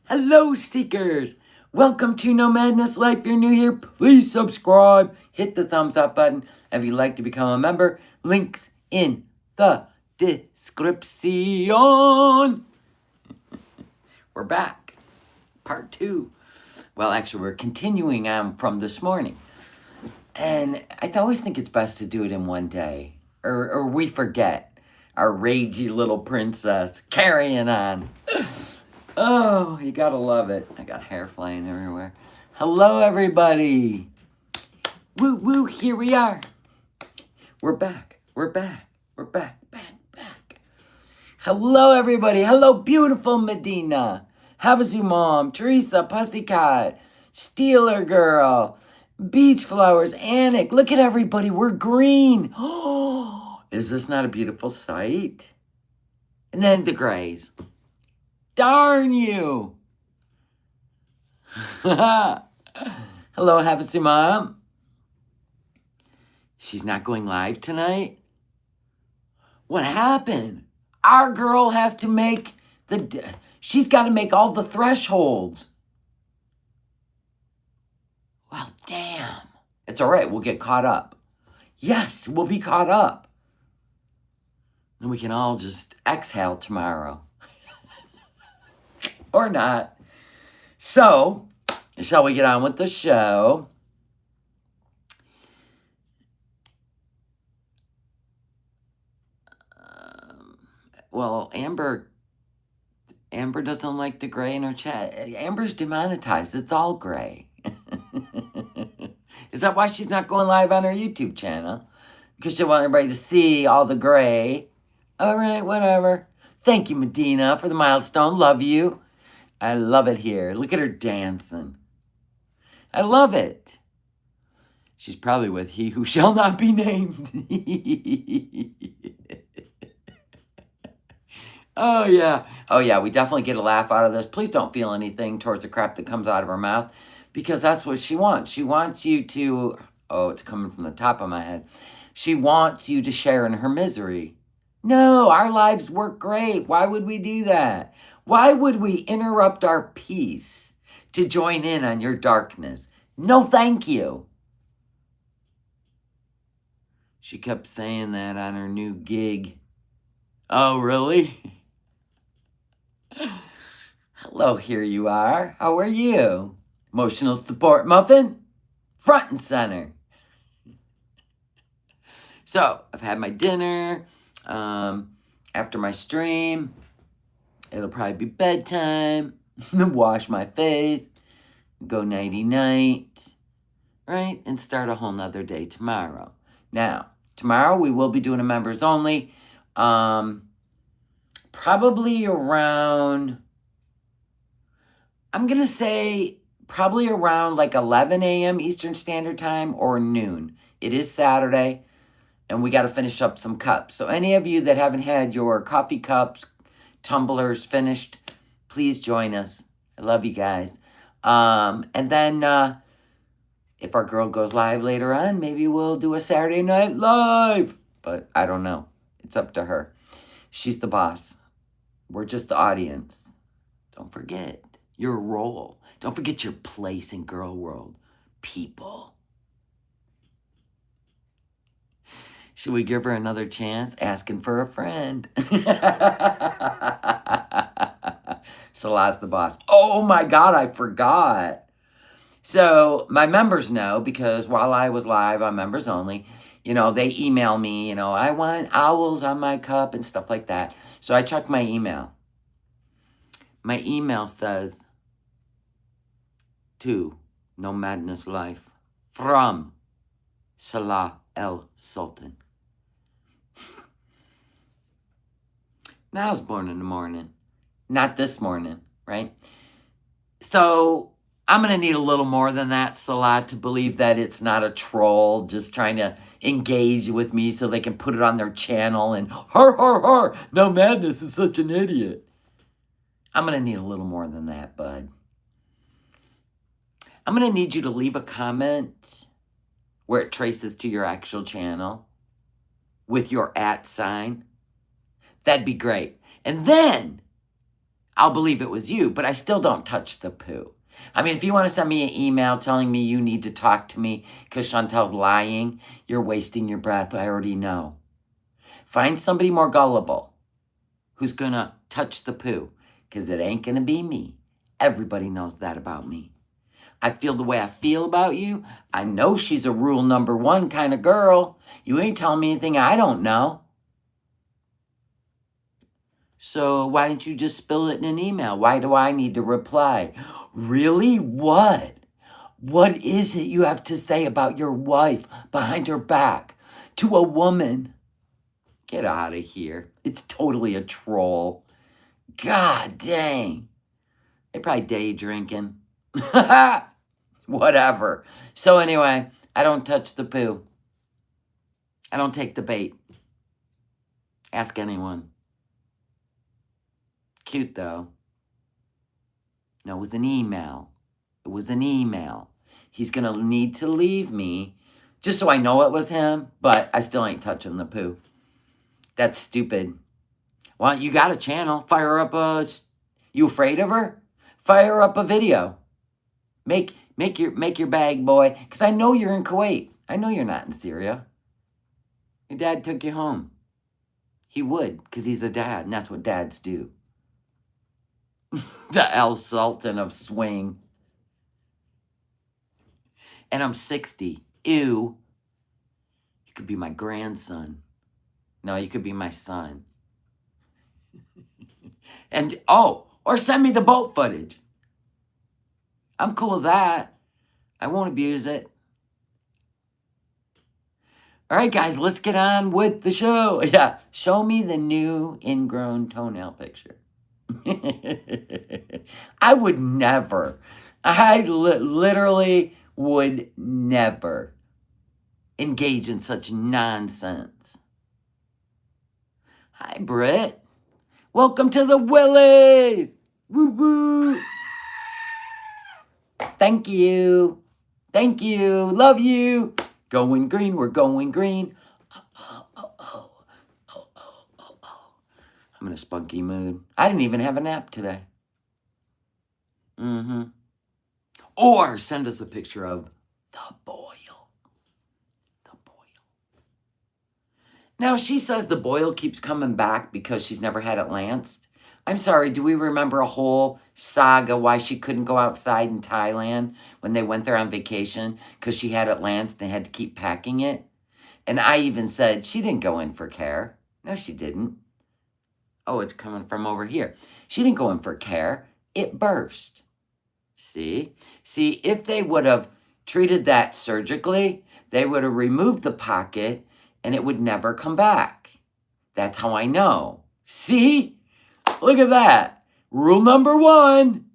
Hello, Seekers! Welcome to No Madness Life. If you're new here, please subscribe. Hit the thumbs up button. If you'd like to become a member, links in the description. We're back. Part 2. Well, actually, we're continuing on from this morning. And I always think it's best to do it in one day. Or we forget. Our ragey little princess carrying on. Oh, you gotta love it. I got hair flying everywhere. Hello, everybody. Woo, woo, here we are. We're back. We're back. We're back. Back. Hello, everybody. Hello, beautiful Medina. Havasu Mom, Teresa, Pussycat, Steeler Girl, Beach Flowers, Anik. Look at everybody. We're green. Oh, is this not a beautiful sight? And then the grays. Darn you! Hello, Havasu Mom. She's not going live tonight? What happened? Our girl has to make she's got to make all the thresholds. Well, damn. It's all right. We'll get caught up. Yes, we'll be caught up. Then we can all just exhale tomorrow. Or not. So, shall we get on with the show? Well, Amber doesn't like the gray in her chat. Amber's demonetized. It's all gray. Is that why she's not going live on her YouTube channel? Because she wants everybody to see all the gray. All right, whatever. Thank you, Medina, for the milestone. Love you. I love it here. Look at her dancing. I love it. She's probably with he who shall not be named. Oh, yeah. Oh, yeah, we definitely get a laugh out of this. Please don't feel anything towards the crap that comes out of her mouth, because that's what she wants. She wants you to, oh, it's coming from the top of my head. She wants you to share in her misery. No, our lives work great. Why would we do that? Why would we interrupt our peace to join in on your darkness? No, thank you. She kept saying that on her new gig. Oh, really? Hello, here you are. How are you? Emotional support muffin? Front and center. So, I've had my dinner. After my stream, it'll probably be bedtime. Wash my face. Go nighty-night. Right? And start a whole nother day tomorrow. Now, tomorrow we will be doing a members only. Probably around, I'm going to say probably around like 11 a.m. Eastern Standard Time or noon. It is Saturday, and we got to finish up some cups. So any of you that haven't had your coffee cups, tumblers finished, please join us. I love you guys. And then if our girl goes live later on, maybe we'll do a Saturday Night Live. But I don't know. It's up to her. She's the boss. We're just the audience. Don't forget your role. Don't forget your place in girl world. People. Should we give her another chance? Asking for a friend. Salah's the boss. Oh my God, I forgot. So my members know, because while I was live on members only, they email me, I want owls on my cup and stuff like that. So I checked my email. My email says, to No Madness Life, from Salah El Sultan. Now I was born in the morning. Not this morning, right? So I'm going to need a little more than that, Salah, to believe that it's not a troll just trying to engage with me so they can put it on their channel and, No Madness is such an idiot. I'm going to need a little more than that, bud. I'm going to need you to leave a comment where it traces to your actual channel with your @ sign. That'd be great. And then I'll believe it was you, but I still don't touch the poo. I mean, if you want to send me an email telling me you need to talk to me because Chantel's lying, you're wasting your breath. I already know. Find somebody more gullible who's going to touch the poo, because it ain't going to be me. Everybody knows that about me. I feel the way I feel about you. I know she's a rule number 1 kind of girl. You ain't telling me anything I don't know. So why didn't you just spill it in an email? Why do I need to reply? Really? What? What is it you have to say about your wife behind her back to a woman? Get out of here. It's totally a troll. God dang. They probably day drinking. Whatever. So anyway, I don't touch the poo. I don't take the bait. Ask anyone. Cute though. No, it was an email. It was an email. He's going to need to leave me just so I know it was him, but I still ain't touching the poo. That's stupid. Well, you got a channel. Fire up a... You afraid of her? Fire up a video. Make your bag, boy. Because I know you're in Kuwait. I know you're not in Syria. Your dad took you home. He would, because he's a dad, and that's what dads do. The El Sultan of swing. And I'm 60. Ew. You could be my grandson. No, you could be my son. And, oh, or send me the boat footage. I'm cool with that. I won't abuse it. All right, guys, let's get on with the show. Yeah, show me the new ingrown toenail picture. I would never. I literally would never engage in such nonsense. Hi, Britt. Welcome to the Willies. Woo woo. Thank you. Thank you. Love you. Going green. We're going green. Oh. I'm in a spunky mood. I didn't even have a nap today. Or send us a picture of the boil. The boil. Now, she says the boil keeps coming back because she's never had it lanced. I'm sorry, do we remember a whole saga why she couldn't go outside in Thailand when they went there on vacation because she had it lanced and had to keep packing it? And I even said she didn't go in for care. No, she didn't. Oh, it's coming from over here. She didn't go in for care. It burst. See, if they would have treated that surgically, they would have removed the pocket and it would never come back. That's how I know. See? Look at that. Rule number 1.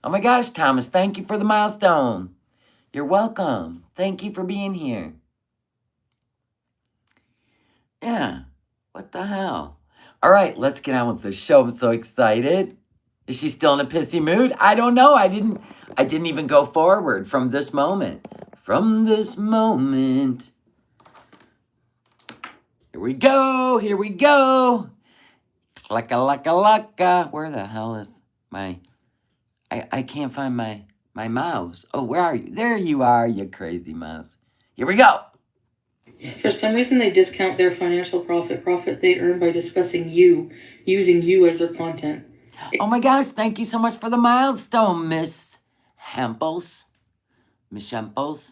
Oh my gosh, Thomas, thank you for the milestone. You're welcome. Thank you for being here. Yeah, what the hell? All right, let's get on with the show. I'm so excited. Is she still in a pissy mood? I don't know. I didn't even go forward from this moment. From this moment. Here we go. Here we go. Clacka. Where the hell is my... I can't find my mouse. Oh, where are you? There you are, you crazy mouse. Here we go. For some reason, they discount their financial profit they earn by discussing you, using you as their content. Oh my gosh, thank you so much for the milestone, Miss Hempels. Miss Hempels.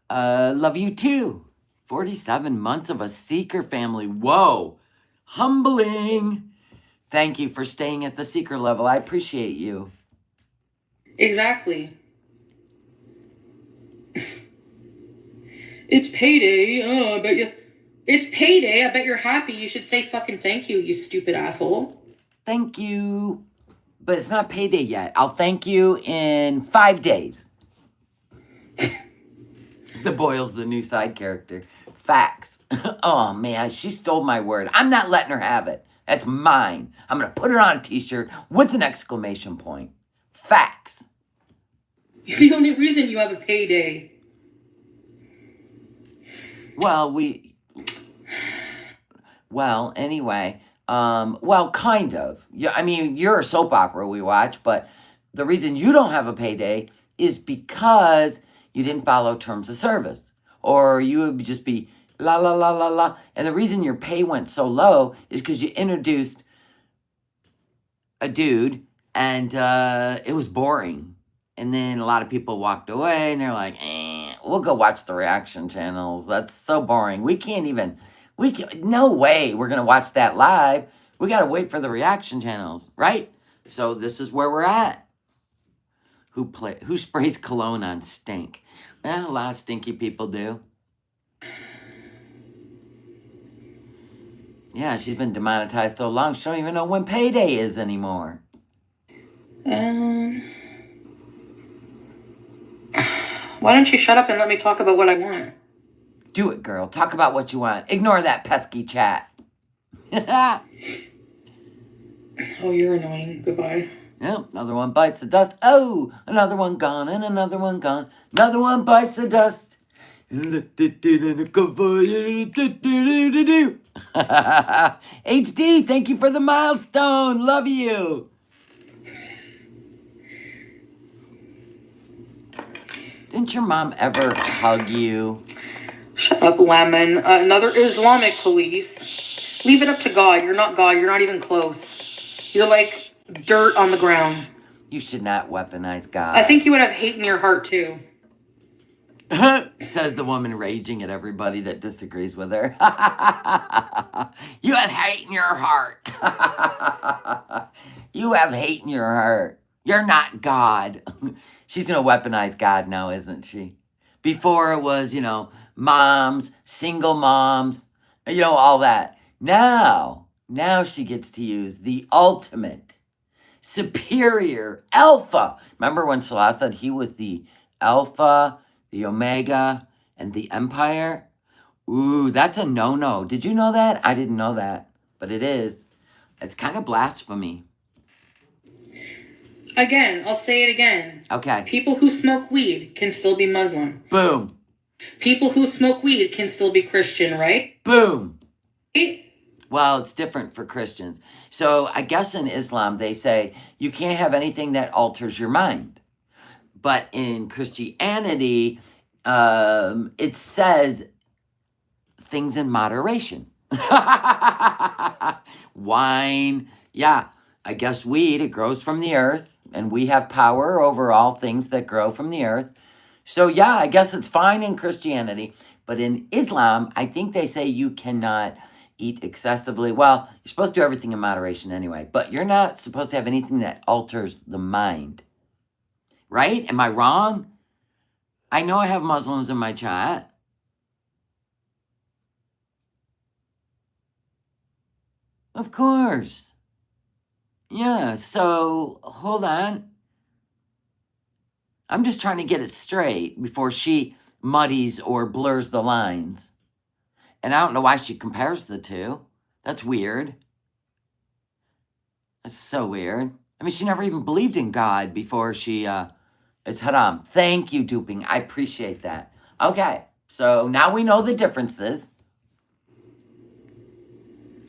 Love you too. 47 months of a seeker family. Whoa. Humbling. Thank you for staying at the seeker level. I appreciate you. Exactly. It's payday. Oh, I bet you. It's payday. I bet you're happy. You should say fucking thank you, you stupid asshole. Thank you. But it's not payday yet. I'll thank you in 5 days. The Boyle's the new side character. Facts. Oh, man, she stole my word. I'm not letting her have it. That's mine. I'm going to put it on a t-shirt with an exclamation point. Facts. The only reason you have a payday. Well, anyway, Well, kind of. Yeah, I mean, you're a soap opera we watch, but the reason you don't have a payday is because you didn't follow terms of service, or you would just be la la la la la. And the reason your pay went so low is because you introduced a dude, and it was boring. And then a lot of people walked away, and they're like, we'll go watch the reaction channels. That's so boring. We can't even, no way we're going to watch that live. We got to wait for the reaction channels, right? So this is where we're at. Who sprays cologne on stink? Well, a lot of stinky people do. Yeah, she's been demonetized so long, she don't even know when payday is anymore. Why don't you shut up and let me talk about what I want? Do it, girl. Talk about what you want. Ignore that pesky chat. Oh, you're annoying. Goodbye. Yep, another one bites the dust. Oh, another one gone and another one gone. Another one bites the dust. HD, thank you for the milestone. Love you. Didn't your mom ever hug you? Shut up, Lemon. Another Islamic police. Leave it up to God. You're not God. You're not even close. You're like dirt on the ground. You should not weaponize God. I think you would have hate in your heart, too. Says the woman raging at everybody that disagrees with her. You have hate in your heart. You have hate in your heart. You're not God. She's going to weaponize God now, isn't she? Before it was, moms, single moms, all that. Now she gets to use the ultimate, superior, alpha. Remember when Salah said he was the alpha, the omega, and the empire? Ooh, that's a no-no. Did you know that? I didn't know that, but it is. It's kind of blasphemy. Again, I'll say it again. Okay. People who smoke weed can still be Muslim. Boom. People who smoke weed can still be Christian, right? Boom. Right? Well, it's different for Christians. So I guess in Islam, they say you can't have anything that alters your mind. But in Christianity, it says things in moderation. Wine, yeah, I guess weed, it grows from the earth, and we have power over all things that grow from the earth. So yeah, I guess it's fine in Christianity, but in Islam, I think they say you cannot eat excessively. Well, you're supposed to do everything in moderation anyway, but you're not supposed to have anything that alters the mind. Right? Am I wrong? I know I have Muslims in my chat. Of course. Yeah, so hold on. I'm just trying to get it straight before she muddies or blurs the lines. And I don't know why she compares the two. That's weird. That's so weird. I mean, she never even believed in God before she, it's haram. Thank you, Duping. I appreciate that. Okay, so now we know the differences.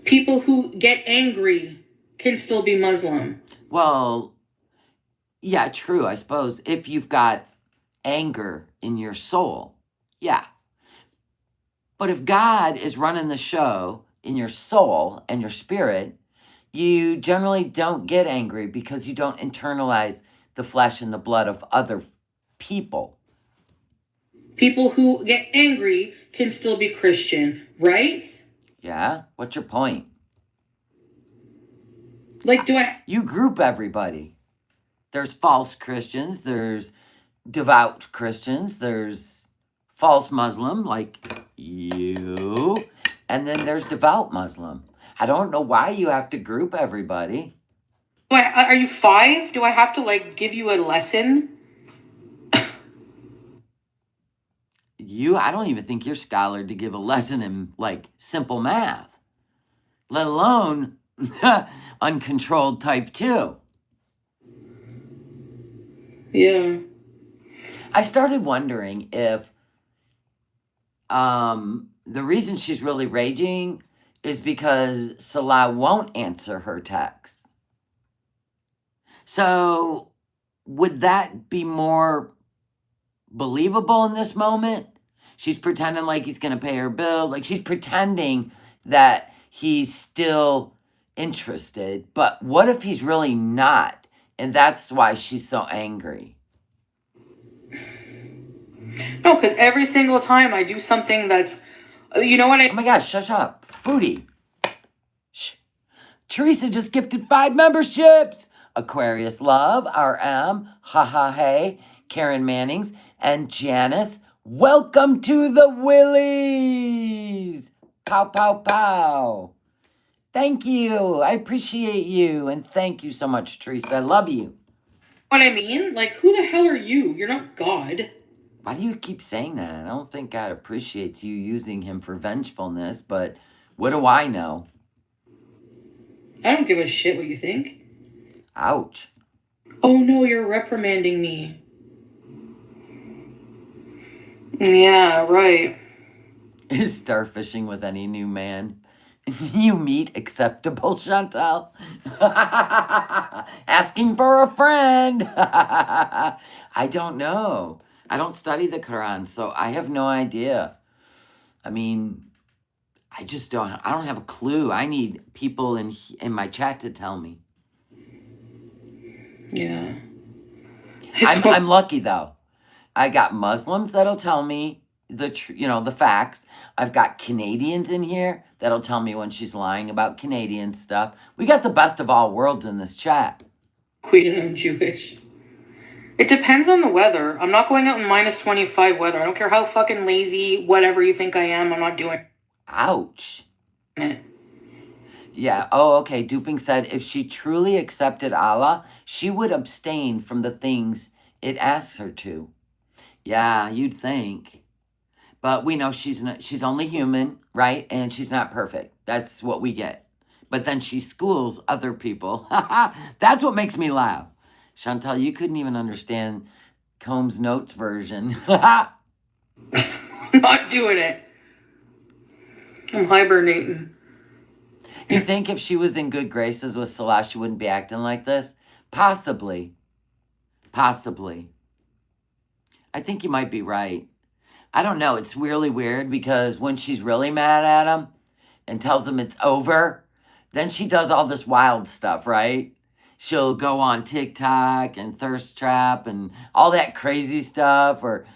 People who get angry can still be Muslim. Well, yeah, true, I suppose. If you've got anger in your soul, yeah. But if God is running the show in your soul and your spirit, you generally don't get angry because you don't internalize the flesh and the blood of other people. People who get angry can still be Christian, right? Yeah? What's your point? Like, You group everybody. There's false Christians, there's devout Christians, there's false Muslim like you, and then there's devout Muslim. I don't know why you have to group everybody. Are you 5? Do I have to, give you a lesson? I don't even think you're scholar to give a lesson in, simple math, let alone uncontrolled type 2. Yeah. I started wondering if the reason she's really raging is because Salah won't answer her texts. So would that be more believable in this moment? She's pretending like he's going to pay her bill. Like she's pretending that he's still interested. But what if he's really not? And that's why she's so angry. No, because every single time I do something that's, you know what I... Oh my gosh, shut up. Foodie. Shh. Teresa just gifted 5 memberships. Aquarius Love, RM, Haha Hey, Karen Mannings, and Janice. Welcome to the Willies. Pow, pow, pow. Thank you. I appreciate you. And thank you so much, Teresa. I love you. What I mean? Like, who the hell are you? You're not God. Why do you keep saying that? I don't think God appreciates you using him for vengefulness, but what do I know? I don't give a shit what you think. Ouch. Oh no, you're reprimanding me. Yeah, right. Is starfishing with any new man you meet acceptable, Chantal? Asking for a friend. I don't know. I don't study the Quran, so I have no idea. I mean, I don't have a clue. I need people in my chat to tell me. Yeah. I'm lucky though. I got Muslims that'll tell me the facts. I've got Canadians in here that'll tell me when she's lying about Canadian stuff. We got the best of all worlds in this chat. Queen and I'm Jewish. It depends on the weather. I'm not going out in minus 25 weather. I don't care how fucking lazy, whatever you think I am, I'm not doing Ouch. it. Yeah. Oh, okay. Duping said if she truly accepted Allah, she would abstain from the things it asks her to. Yeah, you'd think. But we know she's only human, right? And she's not perfect. That's what we get. But then she schools other people. That's what makes me laugh. Chantal, you couldn't even understand Combs' Notes version. Not doing it. I'm hibernating. You think if she was in good graces with Salah, she wouldn't be acting like this? Possibly. Possibly. I think you might be right. I don't know. It's really weird because when she's really mad at him and tells him it's over, then she does all this wild stuff, right? She'll go on TikTok and Thirst Trap and all that crazy stuff, or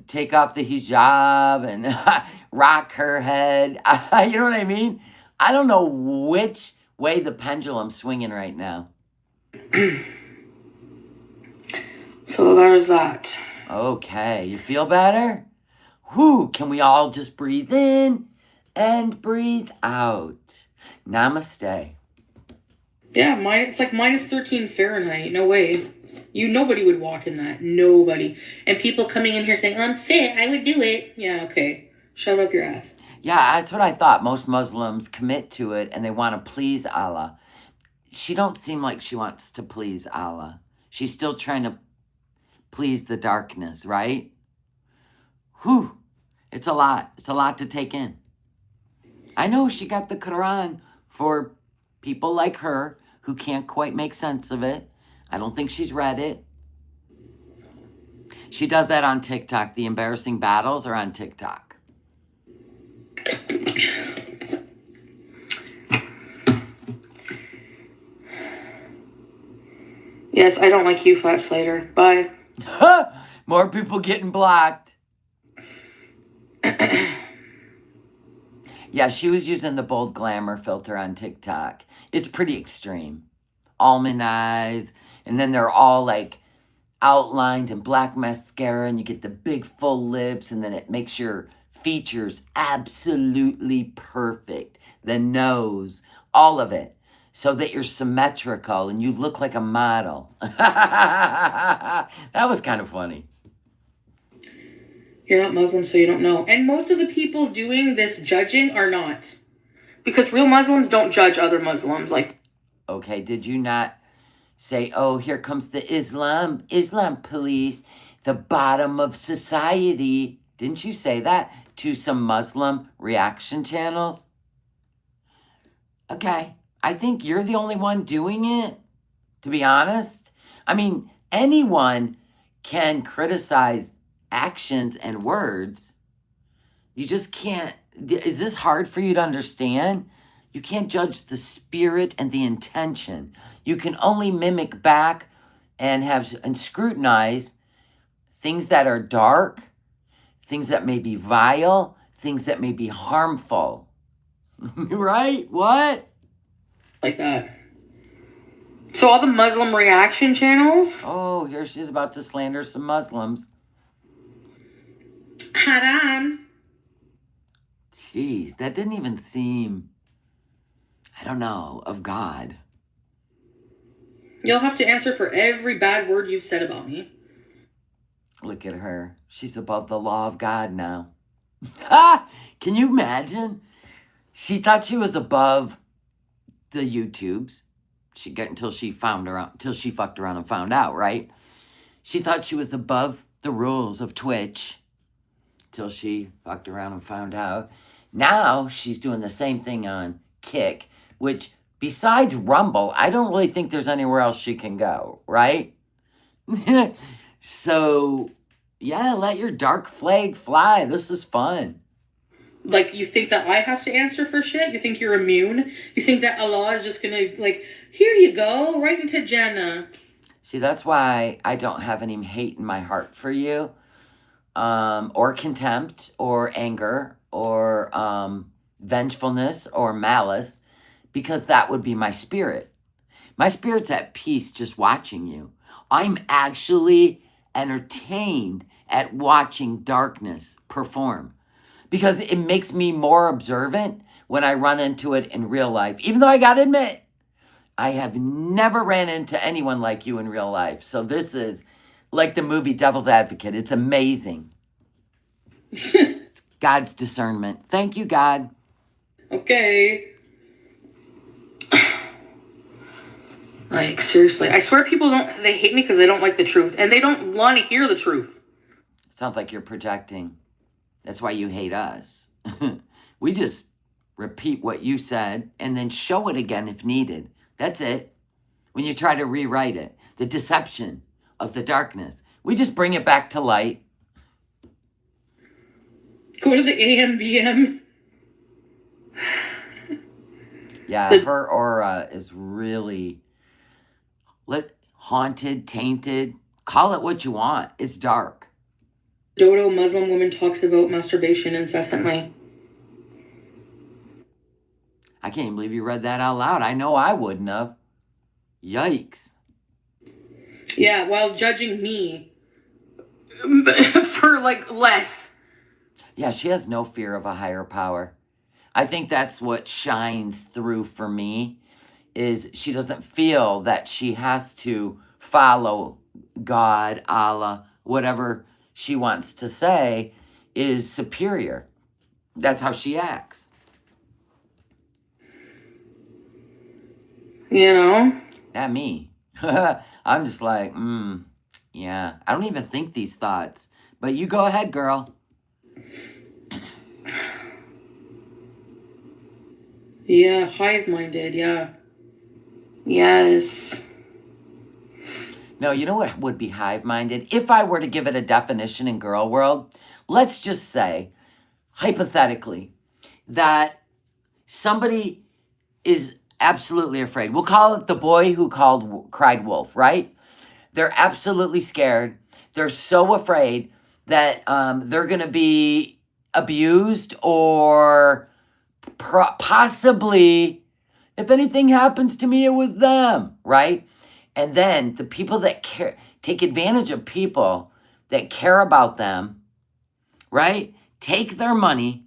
take off the hijab and rock her head. You know what I mean? I don't know which way the pendulum's swinging right now. So there's that. Okay, you feel better? Whew, can we all just breathe in and breathe out? Namaste. Yeah, it's like minus 13 Fahrenheit. No way. Nobody would walk in that. Nobody. And people coming in here saying, I'm fit, I would do it. Yeah, okay. Shut up your ass. Yeah, that's what I thought. Most Muslims commit to it and they want to please Allah. She don't seem like she wants to please Allah. She's still trying to please the darkness, right? Whew. It's a lot. It's a lot to take in. I know she got the Quran for people like her who can't quite make sense of it. I don't think she's read it. She does that on TikTok. The embarrassing battles are on TikTok. Yes, I don't like you, Fat Slater. Bye. More people getting blocked. Yeah, she was using the bold glamour filter on TikTok. It's pretty extreme. Almond eyes, and then they're all like outlined in black mascara, and you get the big full lips, and then it makes your features absolutely perfect. The nose, all of it, so that you're symmetrical and you look like a model. That was kind of funny. You're not Muslim, so you don't know. And most of the people doing this judging are not. Because real Muslims don't judge other Muslims. Okay, did you not say, oh, here comes the Islam police, the bottom of society? Didn't you say that to some Muslim reaction channels? Okay. I think you're the only one doing it, to be honest. I mean, anyone can criticize actions and words. You just can't. Is this hard for you to understand? You can't judge the spirit and the intention. You can only mimic back and scrutinize things that are dark, things that may be vile, things that may be harmful. Right? What? Like that. So all the Muslim reaction channels? Oh, here she's about to slander some Muslims. Haram. Jeez, that didn't even seem, I don't know, of God. You'll have to answer for every bad word you've said about me. Look at her. She's above the law of God now. Ah! Can you imagine? She thought she was above the YouTubes. She got until she fucked around and found out, right? She thought she was above the rules of Twitch till she fucked around and found out. Now she's doing the same thing on Kick, which besides Rumble, I don't really think there's anywhere else she can go, right? So, yeah, let your dark flag fly. This is fun. Like, you think that I have to answer for shit? You think you're immune? You think that Allah is just gonna, like, here you go, right into Jannah? See, that's why I don't have any hate in my heart for you, or contempt, or anger, or vengefulness, or malice, because that would be my spirit. My spirit's at peace just watching you. I'm actually entertained at watching darkness perform because it makes me more observant when I run into it in real life. Even though I gotta admit, I have never ran into anyone like you in real life. So this is like the movie Devil's Advocate. It's amazing. It's God's discernment. Thank you, God. Okay. Like, seriously. I swear they hate me because they don't like the truth. And they don't want to hear the truth. Sounds like you're projecting. That's why you hate us. We just repeat what you said and then show it again if needed. That's it. When you try to rewrite it, the deception of the darkness, we just bring it back to light. Go to the AMBM. Yeah, her aura is really haunted, tainted. Call it what you want. It's dark. Dodo Muslim woman talks about masturbation incessantly. I can't even believe you read that out loud. I know I wouldn't have. Yikes. Yeah, while judging me for, like, less. Yeah, she has no fear of a higher power. I think that's what shines through for me, is she doesn't feel that she has to follow God, Allah, whatever she wants to say is superior. That's how she acts. You know? Not me. I'm just like, yeah. I don't even think these thoughts. But you go ahead, girl. Yeah, hive-minded, yeah. Yes. No, you know what would be hive-minded? If I were to give it a definition in girl world, let's just say, hypothetically, that somebody is absolutely afraid. We'll call it the boy who cried wolf, right? They're absolutely scared. They're so afraid that they're going to be abused or possibly, if anything happens to me, it was them, right? And then the people that take advantage of people that care about them, right? Take their money,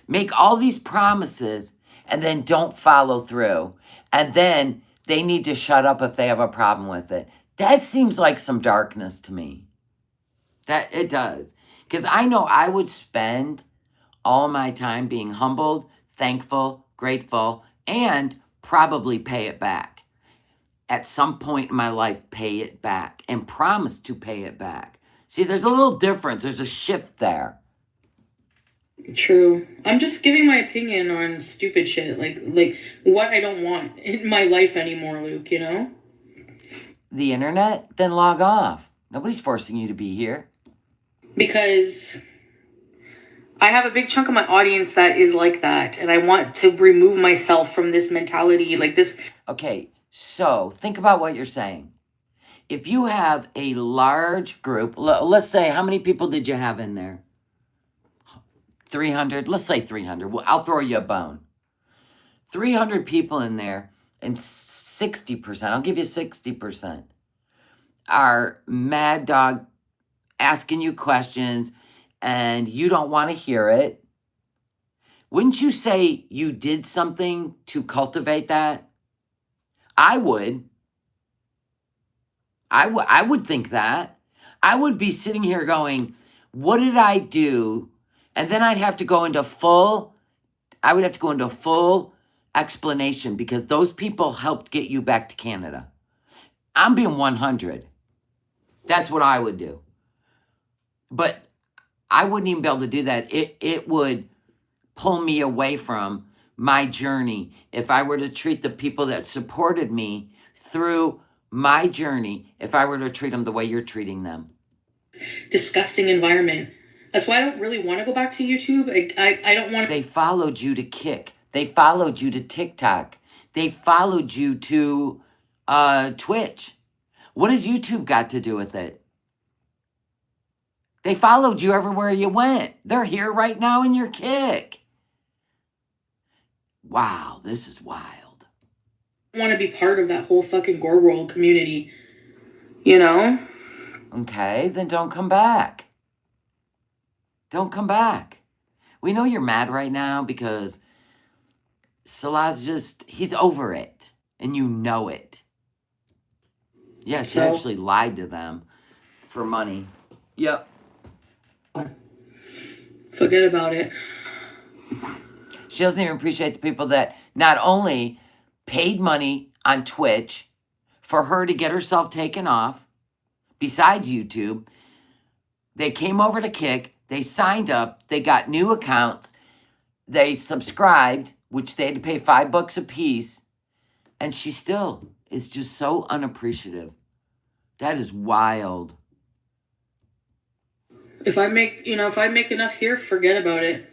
make all these promises, and then don't follow through. And then they need to shut up if they have a problem with it. That seems like some darkness to me. That it does. Because I know I would spend all my time being humbled, thankful, grateful, and probably pay it back. At some point in my life, pay it back and promise to pay it back. See, there's a little difference. There's a shift there. True. I'm just giving my opinion on stupid shit, like what I don't want in my life anymore, Luke, you know? The internet? Then log off. Nobody's forcing you to be here. Because I have a big chunk of my audience that is like that, and I want to remove myself from this mentality, like this. Okay, so think about what you're saying. If you have a large group, let's say, how many people did you have in there? 300? Let's say 300. Well, I'll throw you a bone. 300 people in there, and 60%, I'll give you 60%, are mad dog asking you questions, and you don't want to hear it. Wouldn't you say you did something to cultivate that? I would. I would think that. I would be sitting here going, what did I do? And then I'd have to go into full explanation because those people helped get you back to Canada. I'm being 100. That's what I would do. But I wouldn't even be able to do that. It would pull me away from my journey if I were to treat the people that supported me through my journey, if I were to treat them the way you're treating them. Disgusting environment. That's why I don't really want to go back to YouTube. I don't want to. They followed you to Kick. They followed you to TikTok. They followed you to Twitch. What has YouTube got to do with it? They followed you everywhere you went. They're here right now in your Kick. Wow, this is wild. I want to be part of that whole fucking Gore World community, you know? Okay, then don't come back. Don't come back. We know you're mad right now because Salah's he's over it. And you know it. Yeah, she actually lied to them for money. Yep. Forget about it. She doesn't even appreciate the people that not only paid money on Twitch for her to get herself taken off, besides YouTube, they came over to Kick, they signed up, they got new accounts, they subscribed, which they had to pay $5 a piece, and she still is just so unappreciative. That is wild. If I make enough here, forget about it.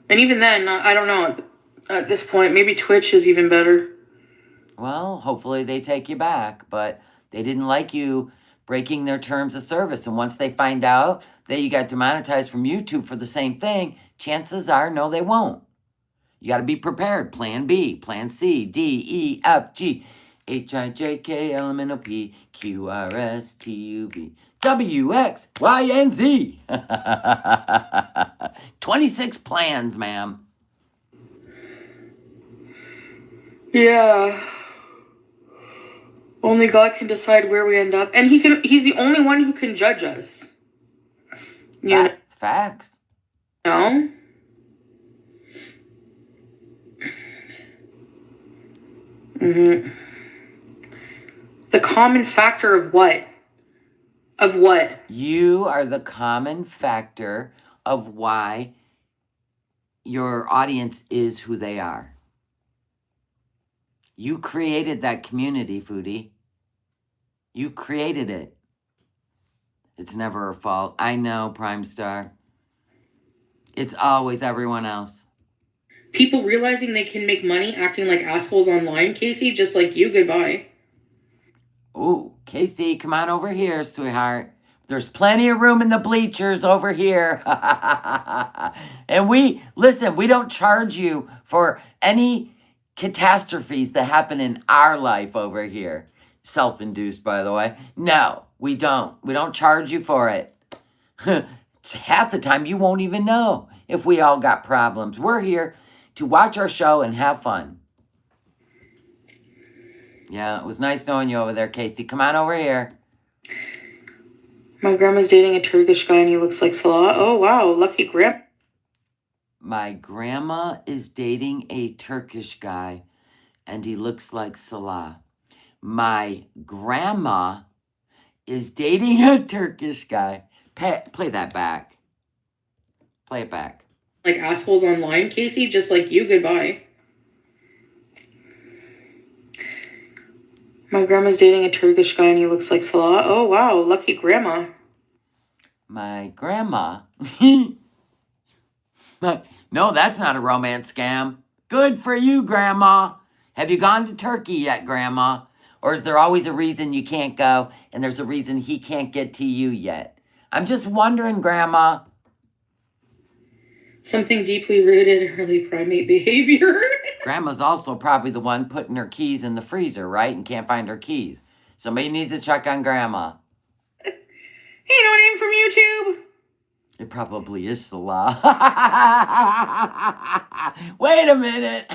And even then, I don't know. At this point, maybe Twitch is even better. Well, hopefully they take you back, but they didn't like you breaking their terms of service. And once they find out that you got demonetized from YouTube for the same thing, chances are, no, they won't. You got to be prepared. Plan B, Plan C, D, E, F, G, H, I, J, K, L, M, N, O, P, Q, R, S, T, U, V, W, X, Y, and Z. 26 plans, ma'am. Yeah. Only God can decide where we end up. And he's the only one who can judge us. Facts. No? Mm-hmm. The common factor of what? Of what? You are the common factor of why your audience is who they are. You created that community, Foodie. You created it. It's never her fault. I know, Prime Star. It's always everyone else. People realizing they can make money acting like assholes online, Casey, just like you, goodbye. Ooh, Casey, come on over here, sweetheart. There's plenty of room in the bleachers over here. And we don't charge you for any catastrophes that happen in our life over here. Self-induced, by the way. No, we don't. We don't charge you for it. Half the time, you won't even know if we all got problems. We're here to watch our show and have fun. Yeah, it was nice knowing you over there, Casey. Come on over here. My grandma's dating a Turkish guy and he looks like Salah. Oh, wow. Lucky grandma. My grandma is dating a Turkish guy and he looks like Salah. My grandma is dating a Turkish guy. Play that back. Play it back. Like assholes online, Casey, just like you, goodbye. My grandma's dating a Turkish guy and he looks like Salah. Oh, wow. Lucky grandma. My grandma. No, that's not a romance scam. Good for you, Grandma. Have you gone to Turkey yet, Grandma? Or is there always a reason you can't go and there's a reason he can't get to you yet? I'm just wondering, Grandma. Something deeply rooted in early primate behavior. Grandma's also probably the one putting her keys in the freezer, right? And can't find her keys. Somebody needs to check on Grandma. Hey, no name from YouTube. It probably is Salah. Wait a minute.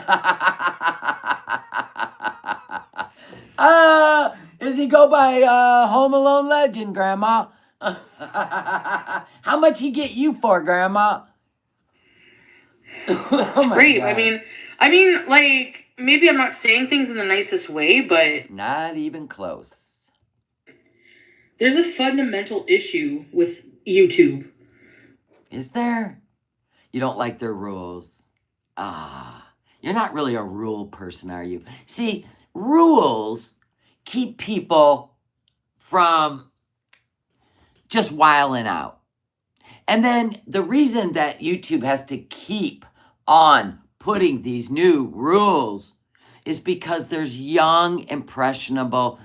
Does he go by Home Alone Legend, Grandma? How much he get you for, Grandma? It's great. God. I mean, like, maybe I'm not saying things in the nicest way, but... Not even close. There's a fundamental issue with YouTube. Is there? You don't like their rules. You're not really a rule person, are you? See, rules keep people from just wiling out. And then the reason that YouTube has to keep on putting these new rules is because there's young, impressionable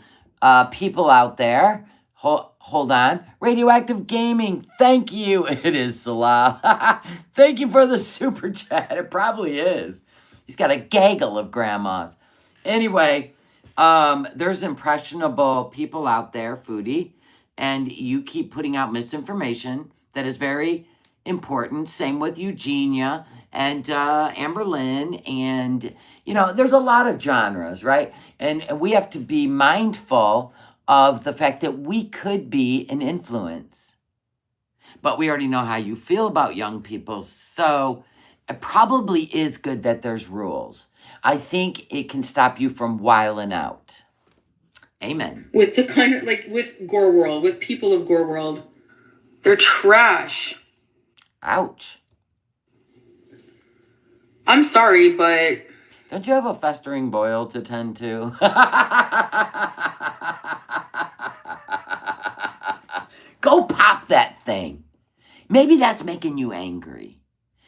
people out there. Hold on. Radioactive Gaming, thank you. It is Salah. Thank you for the super chat. It probably is. He's got a gaggle of grandmas. Anyway, there's impressionable people out there, Foodie, and you keep putting out misinformation that is very important. Same with Eugenia and Amberlynn. And, you know, there's a lot of genres, right? And we have to be mindful of the fact that we could be an influence. But we already know how you feel about young people. So it probably is good that there's rules. I think it can stop you from wiling out. Amen. With the kind of, like, with Gore World, with people of Gore World, they're trash. Ouch. I'm sorry, but... Don't you have a festering boil to tend to? Go pop that thing. Maybe that's making you angry.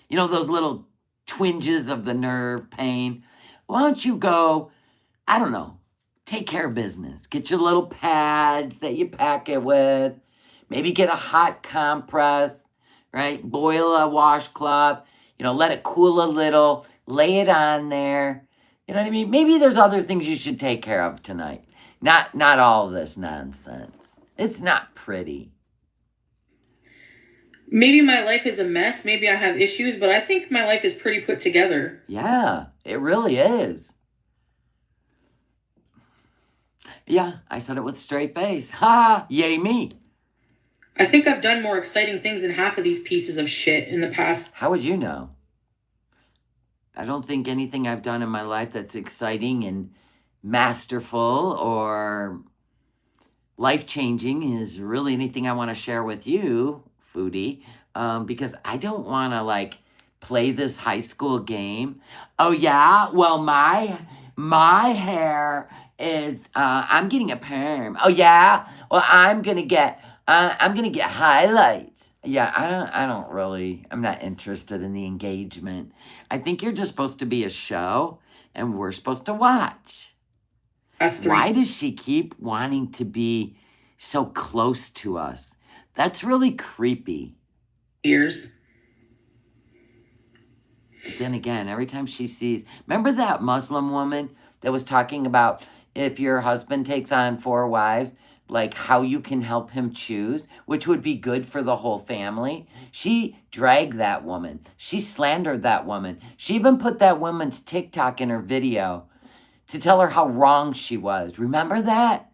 You know, those little twinges of the nerve pain. Why don't you go, I don't know, take care of business. Get your little pads that you pack it with. Maybe get a hot compress, right? Boil a washcloth. You know, let it cool a little. Lay it on there. You know what I mean? Maybe there's other things you should take care of tonight. Not all this nonsense. It's not pretty. Maybe my life is a mess. Maybe I have issues, but I think my life is pretty put together. Yeah, it really is. Yeah, I said it with a straight face. Ha! Yay me. I think I've done more exciting things than half of these pieces of shit in the past. How would you know? I don't think anything I've done in my life that's exciting and masterful or life-changing is really anything I want to share with you, Foodie, because I don't want to, like, play this high school game. Oh, yeah? Well, my hair is, I'm getting a perm. Oh, yeah? Well, I'm going to get highlights. Yeah, I'm not interested in the engagement. I think you're just supposed to be a show, and we're supposed to watch. Why does she keep wanting to be so close to us? That's really creepy. Ears. But then again, every time she sees... Remember that Muslim woman that was talking about if your husband takes on 4 wives, like how you can help him choose, which would be good for the whole family? She dragged that woman. She slandered that woman. She even put that woman's TikTok in her video to tell her how wrong she was. Remember that?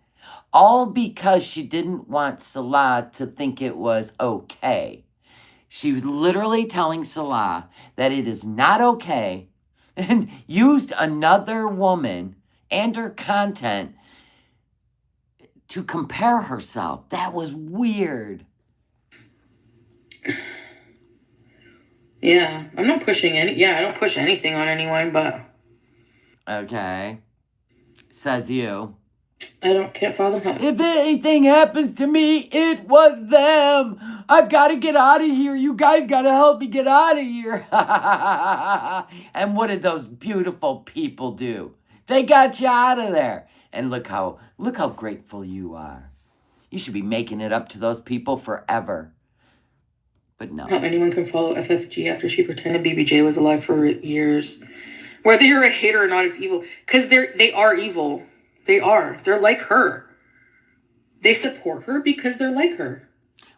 All because she didn't want Salah to think it was okay. She was literally telling Salah that it is not okay and used another woman and her content to compare herself. That was weird. Yeah, I'm not pushing any. Yeah, I don't push anything on anyone, but Okay. Says you. can't fathom how. If anything happens to me, it was them. I've got to get out of here. You guys got to help me get out of here. And what did those beautiful people do? They got you out of there. And look how grateful you are. You should be making it up to those people forever. But no. How anyone can follow FFG after she pretended BBJ was alive for years. Whether you're a hater or not, it's evil. Because they are evil. They are. They're like her. They support her because they're like her.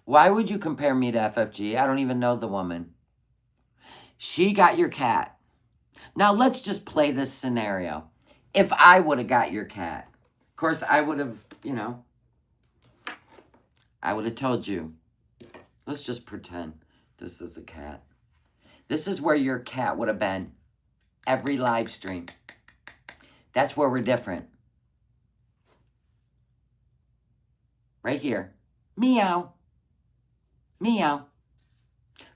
Why would you compare me to FFG? I don't even know the woman. She got your cat. Now let's just play this scenario. If I would have got your cat, of course I would have, I would have told you. Let's just pretend this is a cat. This is where your cat would have been every live stream. That's where we're different. Right here. Meow. Meow.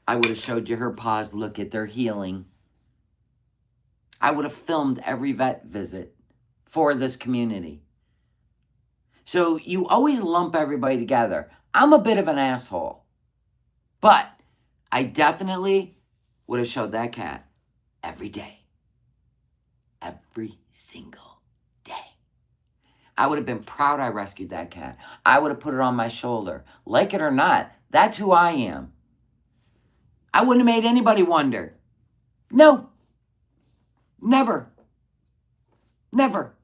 I would have showed you her paws. Look at their healing. I would have filmed every vet visit for this community. So you always lump everybody together. I'm a bit of an asshole. But I definitely would have showed that cat every day. Every single day. I would have been proud I rescued that cat. I would have put it on my shoulder. Like it or not, that's who I am. I wouldn't have made anybody wonder. No. Never. Never.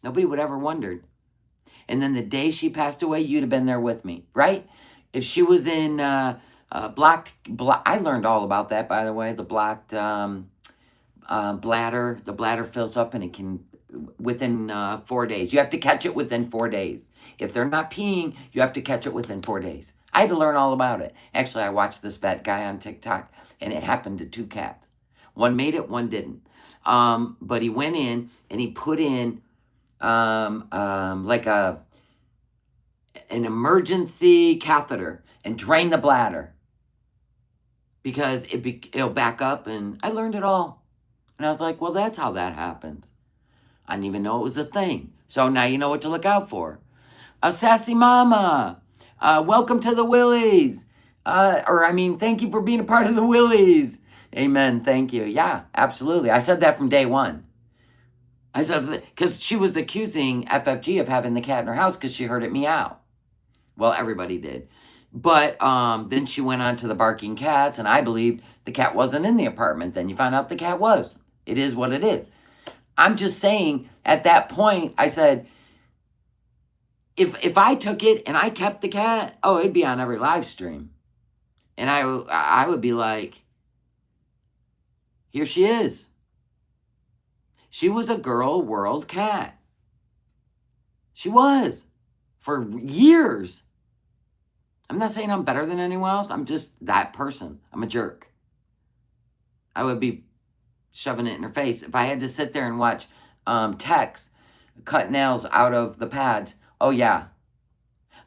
Nobody would ever wondered. And then the day she passed away, you'd have been there with me, right? If she was in blocked, I learned all about that, by the way, the blocked bladder. The bladder fills up and it can, within 4 days. You have to catch it within 4 days. If they're not peeing, you have to catch it within 4 days. I had to learn all about it. Actually, I watched this vet guy on TikTok, and it happened to 2 cats. One made it, one didn't. But he went in and he put in like an emergency catheter and drained the bladder because it'll back up. And I learned it all. And I was like, well, that's how that happens. I didn't even know it was a thing. So now you know what to look out for. A sassy mama. Welcome to the Willies. Thank you for being a part of the Willies. Amen. Thank you. Yeah, absolutely. I said that from day one. I said, because she was accusing FFG of having the cat in her house because she heard it meow. Well, everybody did. But then she went on to the barking cats, and I believed the cat wasn't in the apartment. Then you found out the cat was. It is what it is. I'm just saying, at that point, I said, if I took it and I kept the cat, oh, it'd be on every live stream. And I would be like, here she is. She was a girl world cat. She was. For years. I'm not saying I'm better than anyone else. I'm just that person. I'm a jerk. I would be shoving it in her face. If I had to sit there and watch Tex cut nails out of the pads, oh yeah.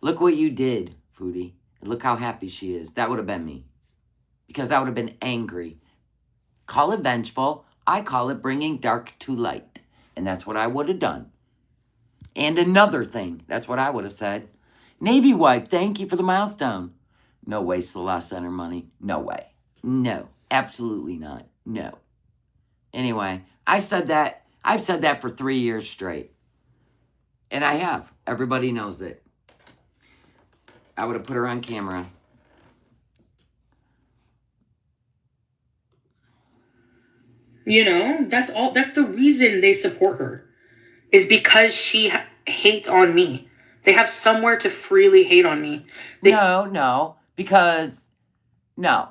Look what you did, Foodie. Look how happy she is. That would have been me. Because I would have been angry. Call it vengeful. I call it bringing dark to light. And that's what I would have done. And another thing, that's what I would have said. Navy wife, thank you for the milestone. No way Celeste sent her money. No way. No, absolutely not. No. Anyway, I said that. I've said that for 3 years straight. And I have. Everybody knows it. I would have put her on camera. You know, that's all. That's the reason they support her, is because she hates on me. They have somewhere to freely hate on me. No, because no,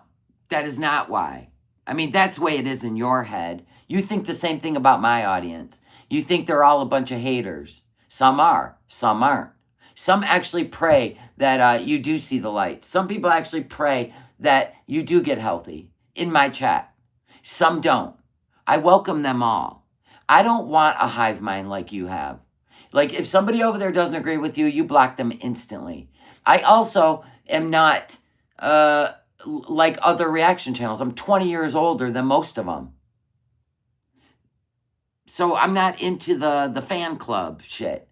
that is not why. I mean, that's the way it is in your head. You think the same thing about my audience. You think they're all a bunch of haters. Some are, some aren't. Some actually pray that you do see the light. Some people actually pray that you do get healthy in my chat. Some don't. I welcome them all. I don't want a hive mind like you have. Like, if somebody over there doesn't agree with you, you block them instantly. I also am not like other reaction channels. I'm 20 years older than most of them. So I'm not into the fan club shit.